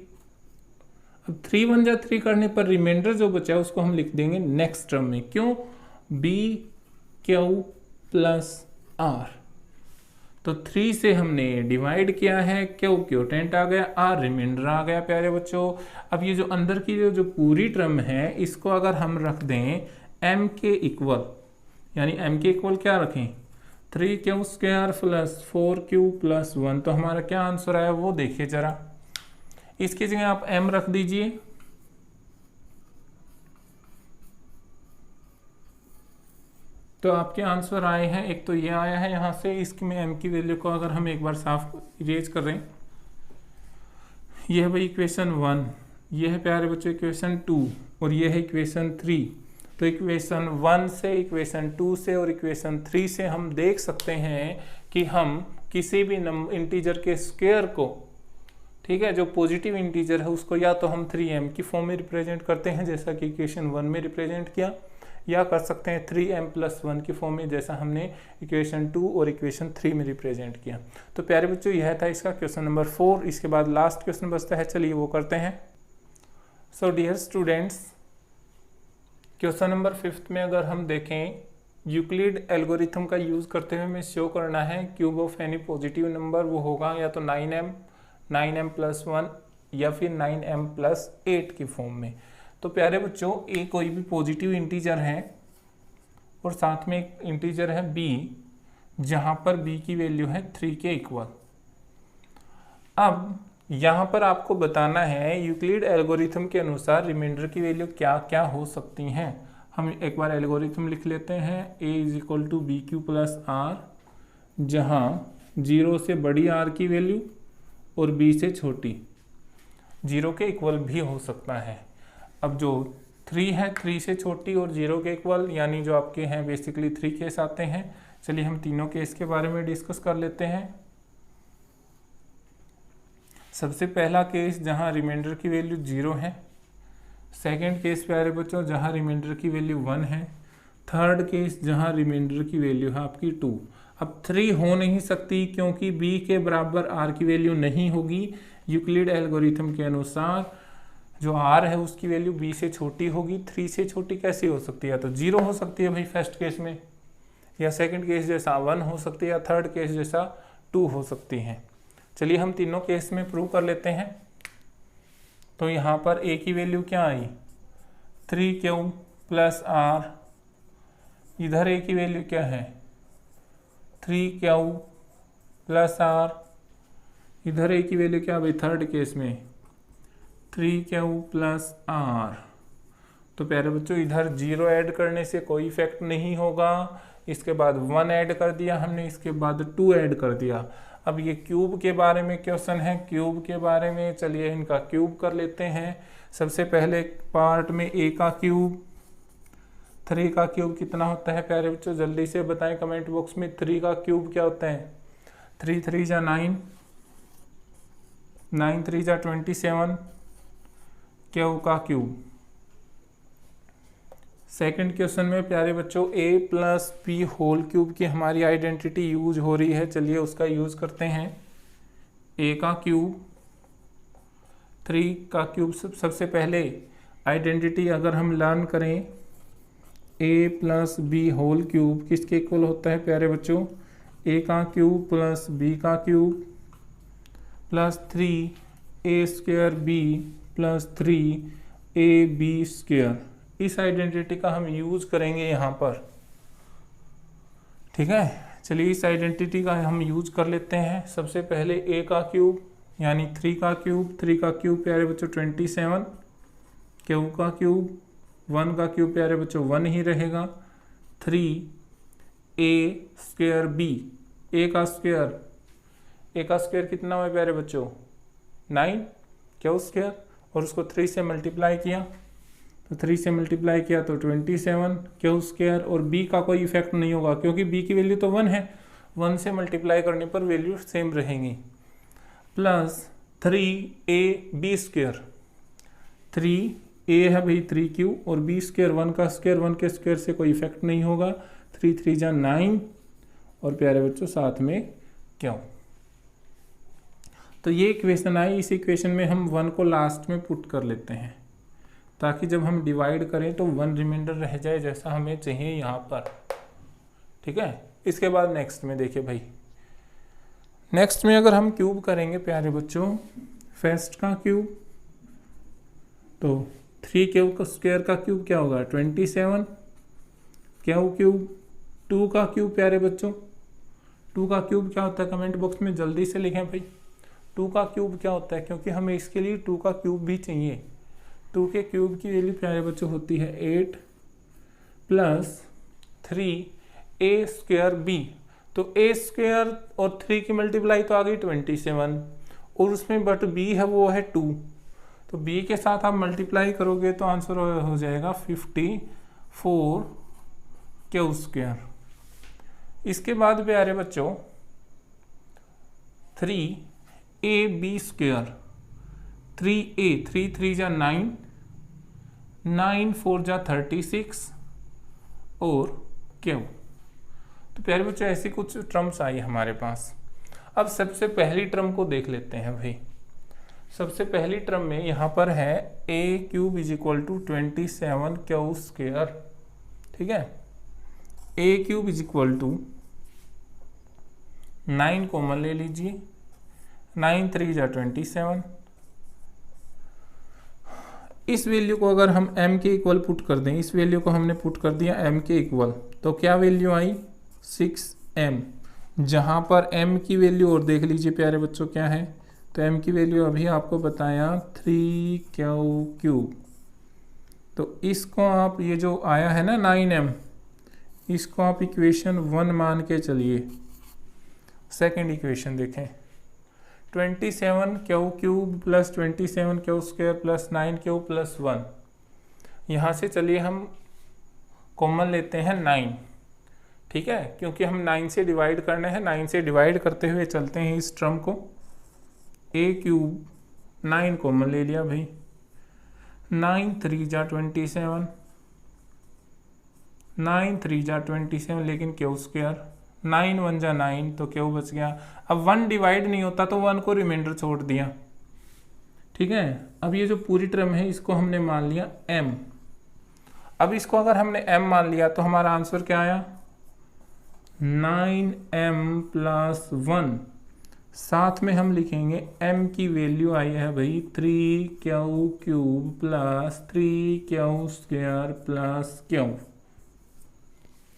अब 3 1 जा 3 करने पर रिमाइंडर जो बचा है उसको हम लिख देंगे नेक्स्ट टर्म में, क्यों b क्यू प्लस r। तो 3 से हमने डिवाइड किया है, क्यू क्यूटेंट आ गया, r रिमाइंडर आ गया प्यारे बच्चों। अब ये जो अंदर की जो पूरी टर्म है इसको अगर हम रख दें m के इक्वल, यानी m के इक्वल क्या रखें 3 Q square plus 4 Q plus 1, तो हमारा क्या आंसर आया वो देखिए जरा। इसकी जगह आप m रख दीजिए, तो आपके आंसर आए हैं, एक तो ये आया है यहाँ से, इसकी में m की वैल्यू को अगर हम एक बार साफ इरेज कर रहे हैं, ये है भाई इक्वेशन 1, ये है प्यारे बच्चों इक्वेशन 2 और ये है इक्वेशन 3। तो इक्वेशन 1 से, इक्वेशन 2 से और इक्वेशन 3 से हम देख सकते हैं कि हम किसी भी इंटीजर के स्क्वायर को, ठीक है, जो पॉजिटिव इंटीजर है उसको या तो हम 3m की फॉर्म में रिप्रेजेंट करते हैं जैसा कि इक्वेशन 1 में रिप्रेजेंट किया, या कर सकते हैं 3m प्लस 1 की फॉर्म में जैसा हमने इक्वेशन 2 और इक्वेशन 3 में रिप्रेजेंट किया। तो प्यारे बच्चों यह था इसका क्वेश्चन नंबर 4। इसके बाद लास्ट क्वेश्चन बचता है, चलिए वो करते हैं। So dear students, question number 5 में अगर हम देखें, यूक्लिड एल्गोरिथम का यूज़ करते हुए हमें शो करना है cube of any positive number, वो होगा या तो 9m प्लस 1 या फिर 9m प्लस 8 की फॉर्म में। तो प्यारे बच्चों ए कोई भी पॉजिटिव इंटीजर है और साथ में एक इंटीजर है बी, जहां पर बी की वैल्यू है 3 के इक्वल। अब यहाँ पर आपको बताना है यूक्लिड एल्गोरिथम के अनुसार रिमाइंडर की वैल्यू क्या क्या हो सकती हैं। हम एक बार एल्गोरिथम लिख लेते हैं। a = bq + r, जहाँ 0 से बड़ी r की वैल्यू और b से छोटी 0 के इक्वल भी हो सकता है। अब जो 3 है 3 से छोटी और 0 के इक्वल, यानी जो आपके हैं बेसिकली 3 केस आते हैं। चलिए हम तीनों केस के बारे में डिस्कस कर लेते हैं। सबसे पहला केस जहां रिमाइंडर की वैल्यू 0 है। सेकंड केस प्यारे बच्चों जहां रिमाइंडर की वैल्यू 1 है। थर्ड केस जहां रिमाइंडर की वैल्यू है आपकी 2। अब 3 हो नहीं सकती क्योंकि b के बराबर r की वैल्यू नहीं होगी। यूक्लिड एल्गोरिथम के अनुसार जो r है उसकी वैल्यू b से छोटी होगी। 3 से छोटी कैसे हो सकती है? तो 0 हो सकती है भाई फर्स्ट केस में, या सेकंड केस जैसा 1 हो सकती है, या थर्ड केस जैसा 2 हो सकती है। चलिए हम तीनों केस में प्रूव कर लेते हैं। तो यहाँ पर a की वैल्यू क्या आई? 3q + r। इधर a की वैल्यू क्या है? 3q + r। इधर a की वैल्यू क्या भाई थर्ड केस में? 3q + r। तो प्यारे बच्चों इधर 0 ऐड करने से कोई इफेक्ट नहीं होगा। इसके बाद 1 ऐड कर दिया हमने, इसके बाद 2 ऐड कर दिया। अब ये क्यूब के बारे में क्वेश्चन है, क्यूब के बारे में चलिए इनका क्यूब कर लेते हैं। सबसे पहले पार्ट में a का क्यूब, 3 का क्यूब कितना होता है प्यारे बच्चों? जल्दी से बताएं कमेंट बॉक्स में। 3 का क्यूब क्या होता है? 3 3 जा 9, 9 3 जा 27, क्यू का क्यूब। सेकंड क्वेश्चन में प्यारे बच्चों a + b होल क्यूब की हमारी आइडेंटिटी यूज हो रही है। चलिए उसका यूज करते हैं। a का क्यूब, 3 का क्यूब। सबसे पहले आइडेंटिटी अगर हम लर्न करें, a + b होल क्यूब किसके इक्वल होता है प्यारे बच्चों? a का क्यूब + b का क्यूब + 3a² b + 3ab²। इस आइडेंटिटी का हम यूज करेंगे यहाँ पर, ठीक है। चलिए इस आइडेंटिटी का हम यूज कर लेते हैं। सबसे पहले a का क्यूब यानी 3 का क्यूब, 3 का क्यूब प्यारे बच्चों 27, q का क्यूब, 1 का क्यूब प्यारे बच्चों 1 ही रहेगा, 3a² b। a का स्क्वायर कितना हुआ प्यारे बच्चों? 9, q² और उसको 3 से मल्टीप्लाई किया, तो 3 से मल्टीप्लाई किया तो 27, q² और b का कोई इफेक्ट नहीं होगा क्योंकि b की वैल्यू तो 1 है। 1 से मल्टीप्लाई करने पर वैल्यू सेम रहेंगी, प्लस 3ab²। 3a है भाई 3q और b² 1 का स्क्वायर, 1 के स्क्वायर से कोई इफेक्ट नहीं होगा। 3 3 जा 9 और प्यारे बच्चों साथ में q। तो ये इक्वेशन आई। इस इक्वेशन में हम 1 को लास्ट में पुट कर लेते हैं ताकि जब हम डिवाइड करें तो 1 रिमाइंडर रह जाए जैसा हमें चाहिए यहाँ पर, ठीक है। इसके बाद नेक्स्ट में देखिए भाई, नेक्स्ट में अगर हम क्यूब करेंगे प्यारे बच्चों, फर्स्ट का क्यूब, तो 3q² का क्यूब क्या होगा? 27, q³, 2 का क्यूब प्यारे बच्चों, 2 का क्यूब क्या होता है? कमेंट बॉक्स में जल्दी से लिखें भाई, 2 का क्यूब क्या होता है, क्योंकि हमें इसके लिए 2 का क्यूब भी चाहिए। 2 के क्यूब की वैल्यू प्यारे बच्चों होती है 8 + 3a² b। तो a² और 3 की मल्टीप्लाई तो आ गई 27 और उसमें बट b है वो है 2, तो b के साथ आप मल्टीप्लाई करोगे तो आंसर हो जाएगा 54 q²। इसके बाद प्यारे बच्चों 3ab², 3a, 3 3 जा 9, 9 4 जा 36 और q। तो प्यारे बच्चों ऐसी कुछ टर्म्स आई हमारे पास। अब सबसे पहली टर्म को देख लेते हैं भाई। सबसे पहली टर्म में यहाँ पर है a³ = 27 q², ठीक है। a³ = 9 कॉमन ले लीजिए, 9 3 जा 27, इस वैल्यू को अगर हम m के इक्वल पुट कर दें, इस वैल्यू को हमने पुट कर दिया m के इक्वल, तो क्या वैल्यू आई 6m, जहाँ पर m की वैल्यू और देख लीजिए प्यारे बच्चों क्या है, तो m की वैल्यू अभी आपको बताया 3q3। तो इसको आप, ये जो आया है ना 9m, इसको आप इक्वेशन 1 मान के चलिए। सेकेंड इक्वेशन देखें, 27q³ plus 27q² plus 9q plus 1। यहाँ से चलिए हम कॉमन लेते हैं 9, ठीक है, क्योंकि हम 9 से डिवाइड करना है। 9 से डिवाइड करते हुए चलते हैं इस टर्म को, a³ 9 कॉमन ले लिया भाई, 9 3 जा 27, 9 3 जा 27, लेकिन q², 9 1 जा 9, तो q बच गया। अब 1 डिवाइड नहीं होता तो 1 को रिमाइंडर छोड़ दिया, ठीक है। अब ये जो पूरी टर्म है इसको हमने मान लिया m। अब इसको अगर हमने m मान लिया तो हमारा आंसर क्या आया, 9m प्लस 1। साथ में हम लिखेंगे m की वैल्यू आई है भाई 3q³ plus 3q² plus q।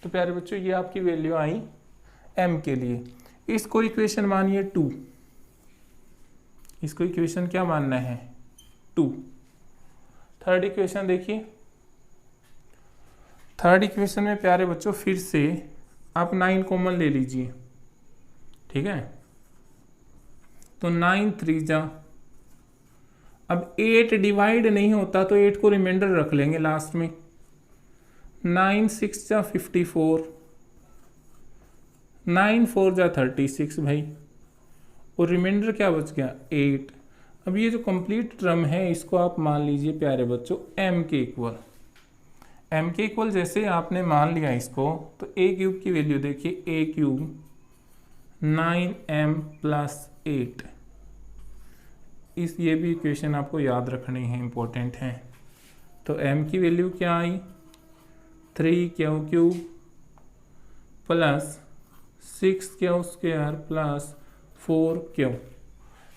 तो प्यारे बच्चों ये आपकी वैल्यू आई m के लिए। इसको इक्वेशन मानिए 2, इसको इक्वेशन क्या मानना है 2। थर्ड इक्वेशन देखिए, थर्ड इक्वेशन में प्यारे बच्चों फिर से आप 9 कॉमन ले लीजिए, ठीक है। तो 9 3 जा, अब 8 डिवाइड नहीं होता तो 8 को रिमाइंडर रख लेंगे लास्ट में, 9 6 जा 54, 9 4 जा 36 भाई, और रिमाइंडर क्या बच गया 8। अब ये जो कंप्लीट टर्म है इसको आप मान लीजिए प्यारे बच्चों m के इक्वल। m के इक्वल जैसे आपने मान लिया इसको, तो a³ की वैल्यू देखिए, a³ 9m प्लस 8। ये भी इक्वेशन आपको याद रखनी है, इंपॉर्टेंट है। तो m की वैल्यू क्या आई 3q³ plus 6q² plus 4q।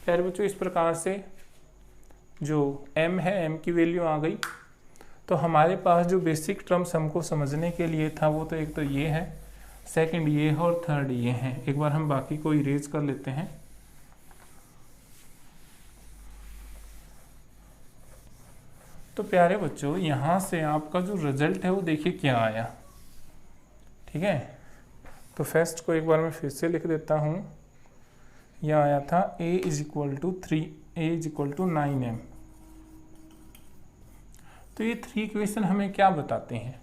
प्यारे बच्चों इस प्रकार से जो m है, m की वैल्यू आ गई। तो हमारे पास जो बेसिक टर्म्स हमको समझने के लिए था वो तो एक तो ये है, सेकंड ये है और थर्ड ये है। एक बार हम बाकी को इरेज कर लेते हैं। तो प्यारे बच्चों यहाँ से आपका जो रिजल्ट है वो देखिए क्या आया, ठीक है। तो फर्स्ट को एक बार मैं फिर से लिख देता हूँ। यह आया था a = 9m। तो ये 3 इक्वेशन हमें क्या बताते हैं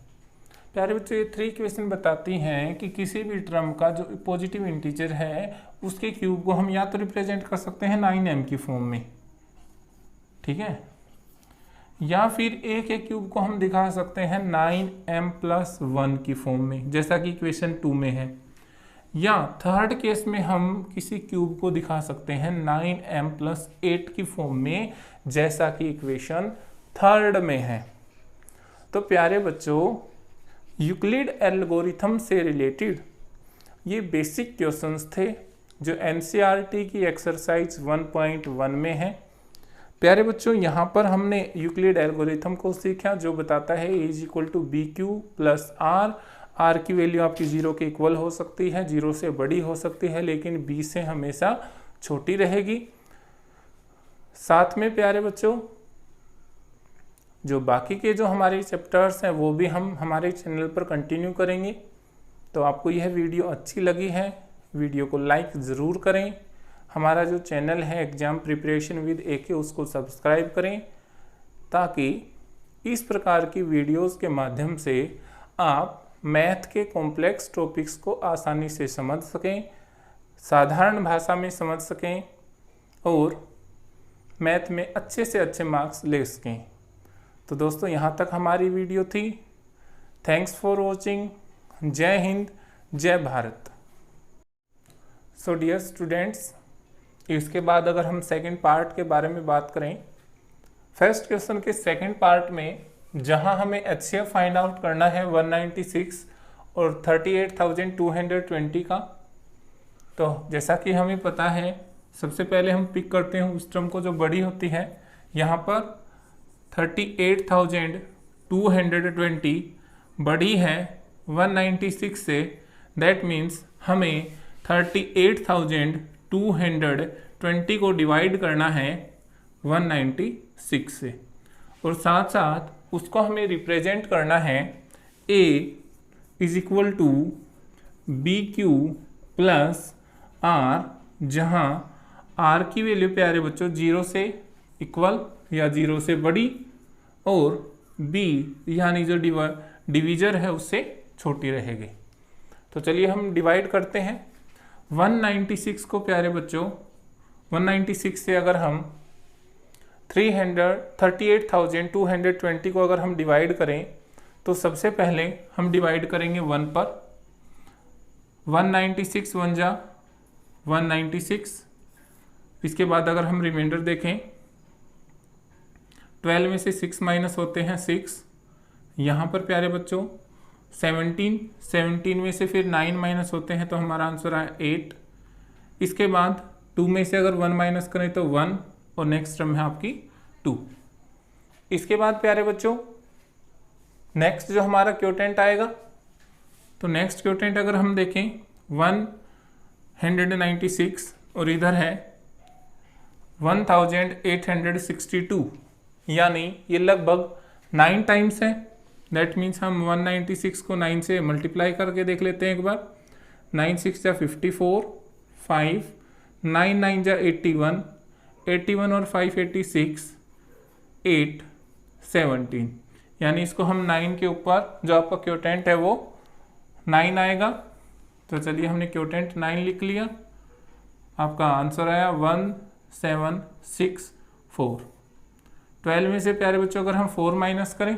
प्यारे बच्चों, ये 3 इक्वेशन बताती हैं कि किसी भी टर्म का जो पॉजिटिव इंटीजर है उसके क्यूब को हम या तो रिप्रेजेंट कर सकते हैं 9m की फॉर्म में, ठीक है, या फिर a के क्यूब को हम दिखा सकते हैं 9m प्लस 1 की फॉर्म में, जैसा कि इक्वेशन 2 में है। या थर्ड केस में हम किसी क्यूब को दिखा सकते हैं 9m प्लस 8 की फॉर्म में, जैसा कि इक्वेशन थर्ड में है। तो प्यारे बच्चों यूक्लिड एल्गोरिथम से रिलेटेड ये बेसिक क्वेश्चंस थे जो एनसीईआरटी की एक्सरसाइज 1.1 में है। प्यारे बच्चों यहाँ पर हमने यूक्लिड एल्गोरिथम को सीखा जो बताता है a = bq प्लस r की वैल्यू आपकी 0 के इक्वल हो सकती है, 0 से बड़ी हो सकती है, लेकिन b से हमेशा छोटी रहेगी। साथ में प्यारे बच्चों जो बाकी के जो हमारे चैप्टर्स हैं वो भी हम हमारे चैनल पर कंटिन्यू करेंगे। तो आपको यह वीडियो अच्छी लगी है, वीडियो को लाइक ज़रूर करें। हमारा जो चैनल है एग्ज़ाम प्रिपरेशन विद AK उसको सब्सक्राइब करें, ताकि इस प्रकार की वीडियोस के माध्यम से आप मैथ के कॉम्प्लेक्स टॉपिक्स को आसानी से समझ सकें, साधारण भाषा में समझ सकें और मैथ में अच्छे से अच्छे मार्क्स ले सकें। तो दोस्तों यहाँ तक हमारी वीडियो थी। Thanks for watching. जय हिंद, जय भारत। सो डियर स्टूडेंट्स, इसके बाद अगर हम सेकंड पार्ट के बारे में बात करें, फर्स्ट क्वेश्चन के सेकंड पार्ट में जहां हमें HCF फाइंड आउट करना है 196 और 38,220 का, तो जैसा कि हमें पता है सबसे पहले हम पिक करते हैं उस टर्म को जो बड़ी होती है। यहाँ पर 38,220 बड़ी है 196 से, दैट मीन्स हमें 38,220 को डिवाइड करना है 196 से, और साथ साथ उसको हमें रिप्रेजेंट करना है A is equal to B Q plus r, जहाँ आर की वैल्यू प्यारे बच्चों 0 से इक्वल या 0 से बड़ी और बी यानी जो डिवीजर है उससे छोटी रहेगी। तो चलिए हम डिवाइड करते हैं 196 को प्यारे बच्चों 196 से अगर हम 38,220 को अगर हम डिवाइड करें तो सबसे पहले हम डिवाइड करेंगे 1 पर। 196 1 जा 196। इसके बाद अगर हम रिमाइंडर देखें 12 में से 6 माइनस होते हैं 6, यहाँ पर प्यारे बच्चों 17 में से फिर 9 माइनस होते हैं तो हमारा आंसर आया 8। इसके बाद 2 में से अगर 1 माइनस करें तो 1 और नेक्स्ट टर्म है आपकी 2। इसके बाद प्यारे बच्चों नेक्स्ट जो हमारा क्वोटेंट आएगा, तो नेक्स्ट क्वोटेंट अगर हम देखें 196 और इधर है 1862, यानी ये लगभग 9 टाइम्स है। दैट मीन्स हम 196 को 9 से मल्टीप्लाई करके देख लेते हैं एक बार। 9 6 जा 54, 5 9 9 जा 81, 81 और 5 86, 8 17, यानी इसको हम 9 के ऊपर जो आपका क्वोटेंट है वो 9 आएगा। तो चलिए हमने क्वोटेंट 9 लिख लिया, आपका आंसर आया 1764। 12 में से प्यारे बच्चों अगर हम 4 माइनस करें,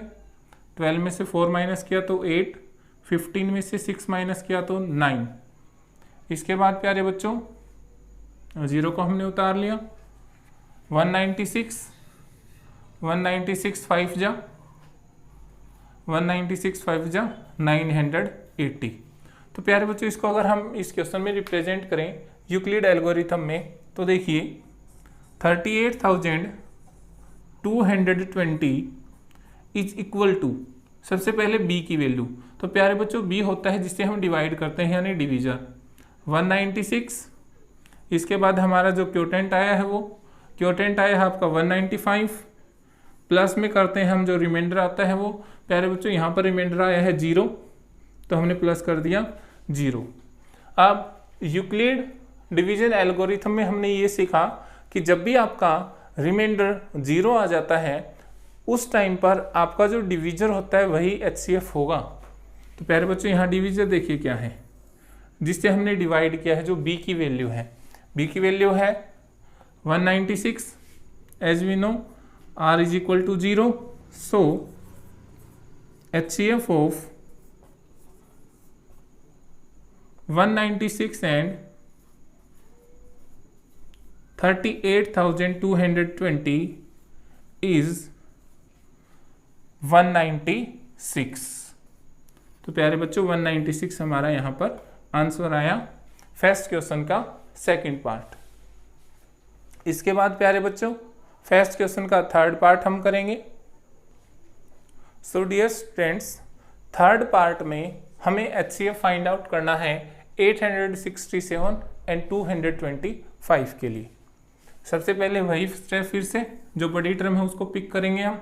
12 में से 4 माइनस किया तो 8, 15 में से 6 माइनस किया तो 9। इसके बाद प्यारे बच्चों 0 को हमने उतार लिया। 196 5 जा 196 5 जा 980। तो प्यारे बच्चों इसको अगर हम इस क्वेश्चन में रिप्रेजेंट करें यूक्लिड एल्गोरिथम में, तो देखिए 38,220 इज इक्वल टू, सबसे पहले b की वैल्यू, तो प्यारे बच्चों b होता है जिससे हम डिवाइड करते हैं यानी डिवीजर 196। इसके बाद हमारा जो क्वोटेंट आया है वो क्वोटेंट आया है आपका 195, प्लस में करते हैं हम जो रिमाइंडर आता है वो प्यारे बच्चों यहाँ पर रिमाइंडर आया है 0, तो हमने प्लस कर दिया 0। अब यूक्लिड डिवीजन एल्गोरिथम में हमने ये सीखा कि जब भी आपका रिमाइंडर 0 आ जाता है उस टाइम पर आपका जो डिवीजर होता है वही HCF होगा। तो प्यारे बच्चों यहाँ डिवीजर देखिए क्या है जिससे हमने डिवाइड किया है, जो b की वैल्यू है, b की वैल्यू है 196 as we know r is equal to 0, so HCF of 196 and 38,220 is 196। तो प्यारे बच्चों 196 हमारा यहाँ पर आंसर आया फर्स्ट क्वेश्चन का सेकंड पार्ट। इसके बाद प्यारे बच्चों फर्स्ट क्वेश्चन का थर्ड पार्ट हम करेंगे। So dear students, third part में हमें HCF फाइंड आउट करना है 867 एंड 225 के लिए। सबसे पहले वही स्टेप फिर से जो बड़ी टर्म है उसको पिक करेंगे हम।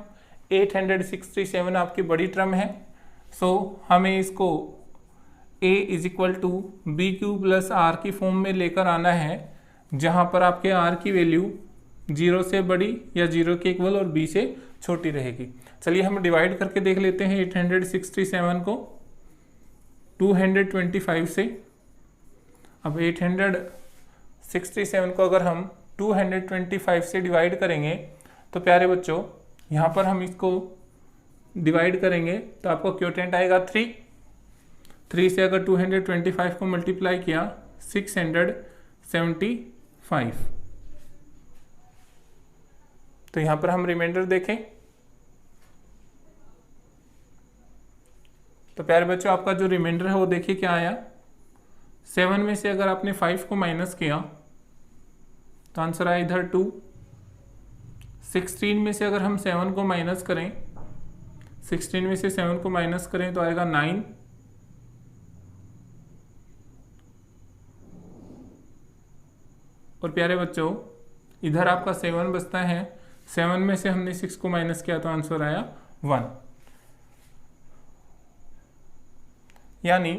867 आपकी बड़ी टर्म है, सो हमें इसको a is equal to B Q plus r की फॉर्म में लेकर आना है, जहाँ पर आपके r की वैल्यू 0 से बड़ी या 0 के इक्वल और b से छोटी रहेगी। चलिए हम डिवाइड करके देख लेते हैं 867 को 225 से। अब 867 को अगर हम 225 से डिवाइड करेंगे तो प्यारे बच्चों यहाँ पर हम इसको डिवाइड करेंगे तो आपको क्वोटेंट आएगा 3 से अगर 225 को मल्टीप्लाई किया 675। तो यहाँ पर हम रिमाइंडर देखें तो प्यारे बच्चों आपका जो रिमाइंडर है वो देखिए क्या आया। 7 में से अगर आपने 5 को माइनस किया तो आंसर आया इधर 2, 16 में से अगर हम 7 को माइनस करें, 16 में से 7 को माइनस करें तो आएगा 9। और प्यारे बच्चों इधर आपका 7 बचता है, 7 में से हमने 6 को माइनस किया तो आंसर आया 1। यानी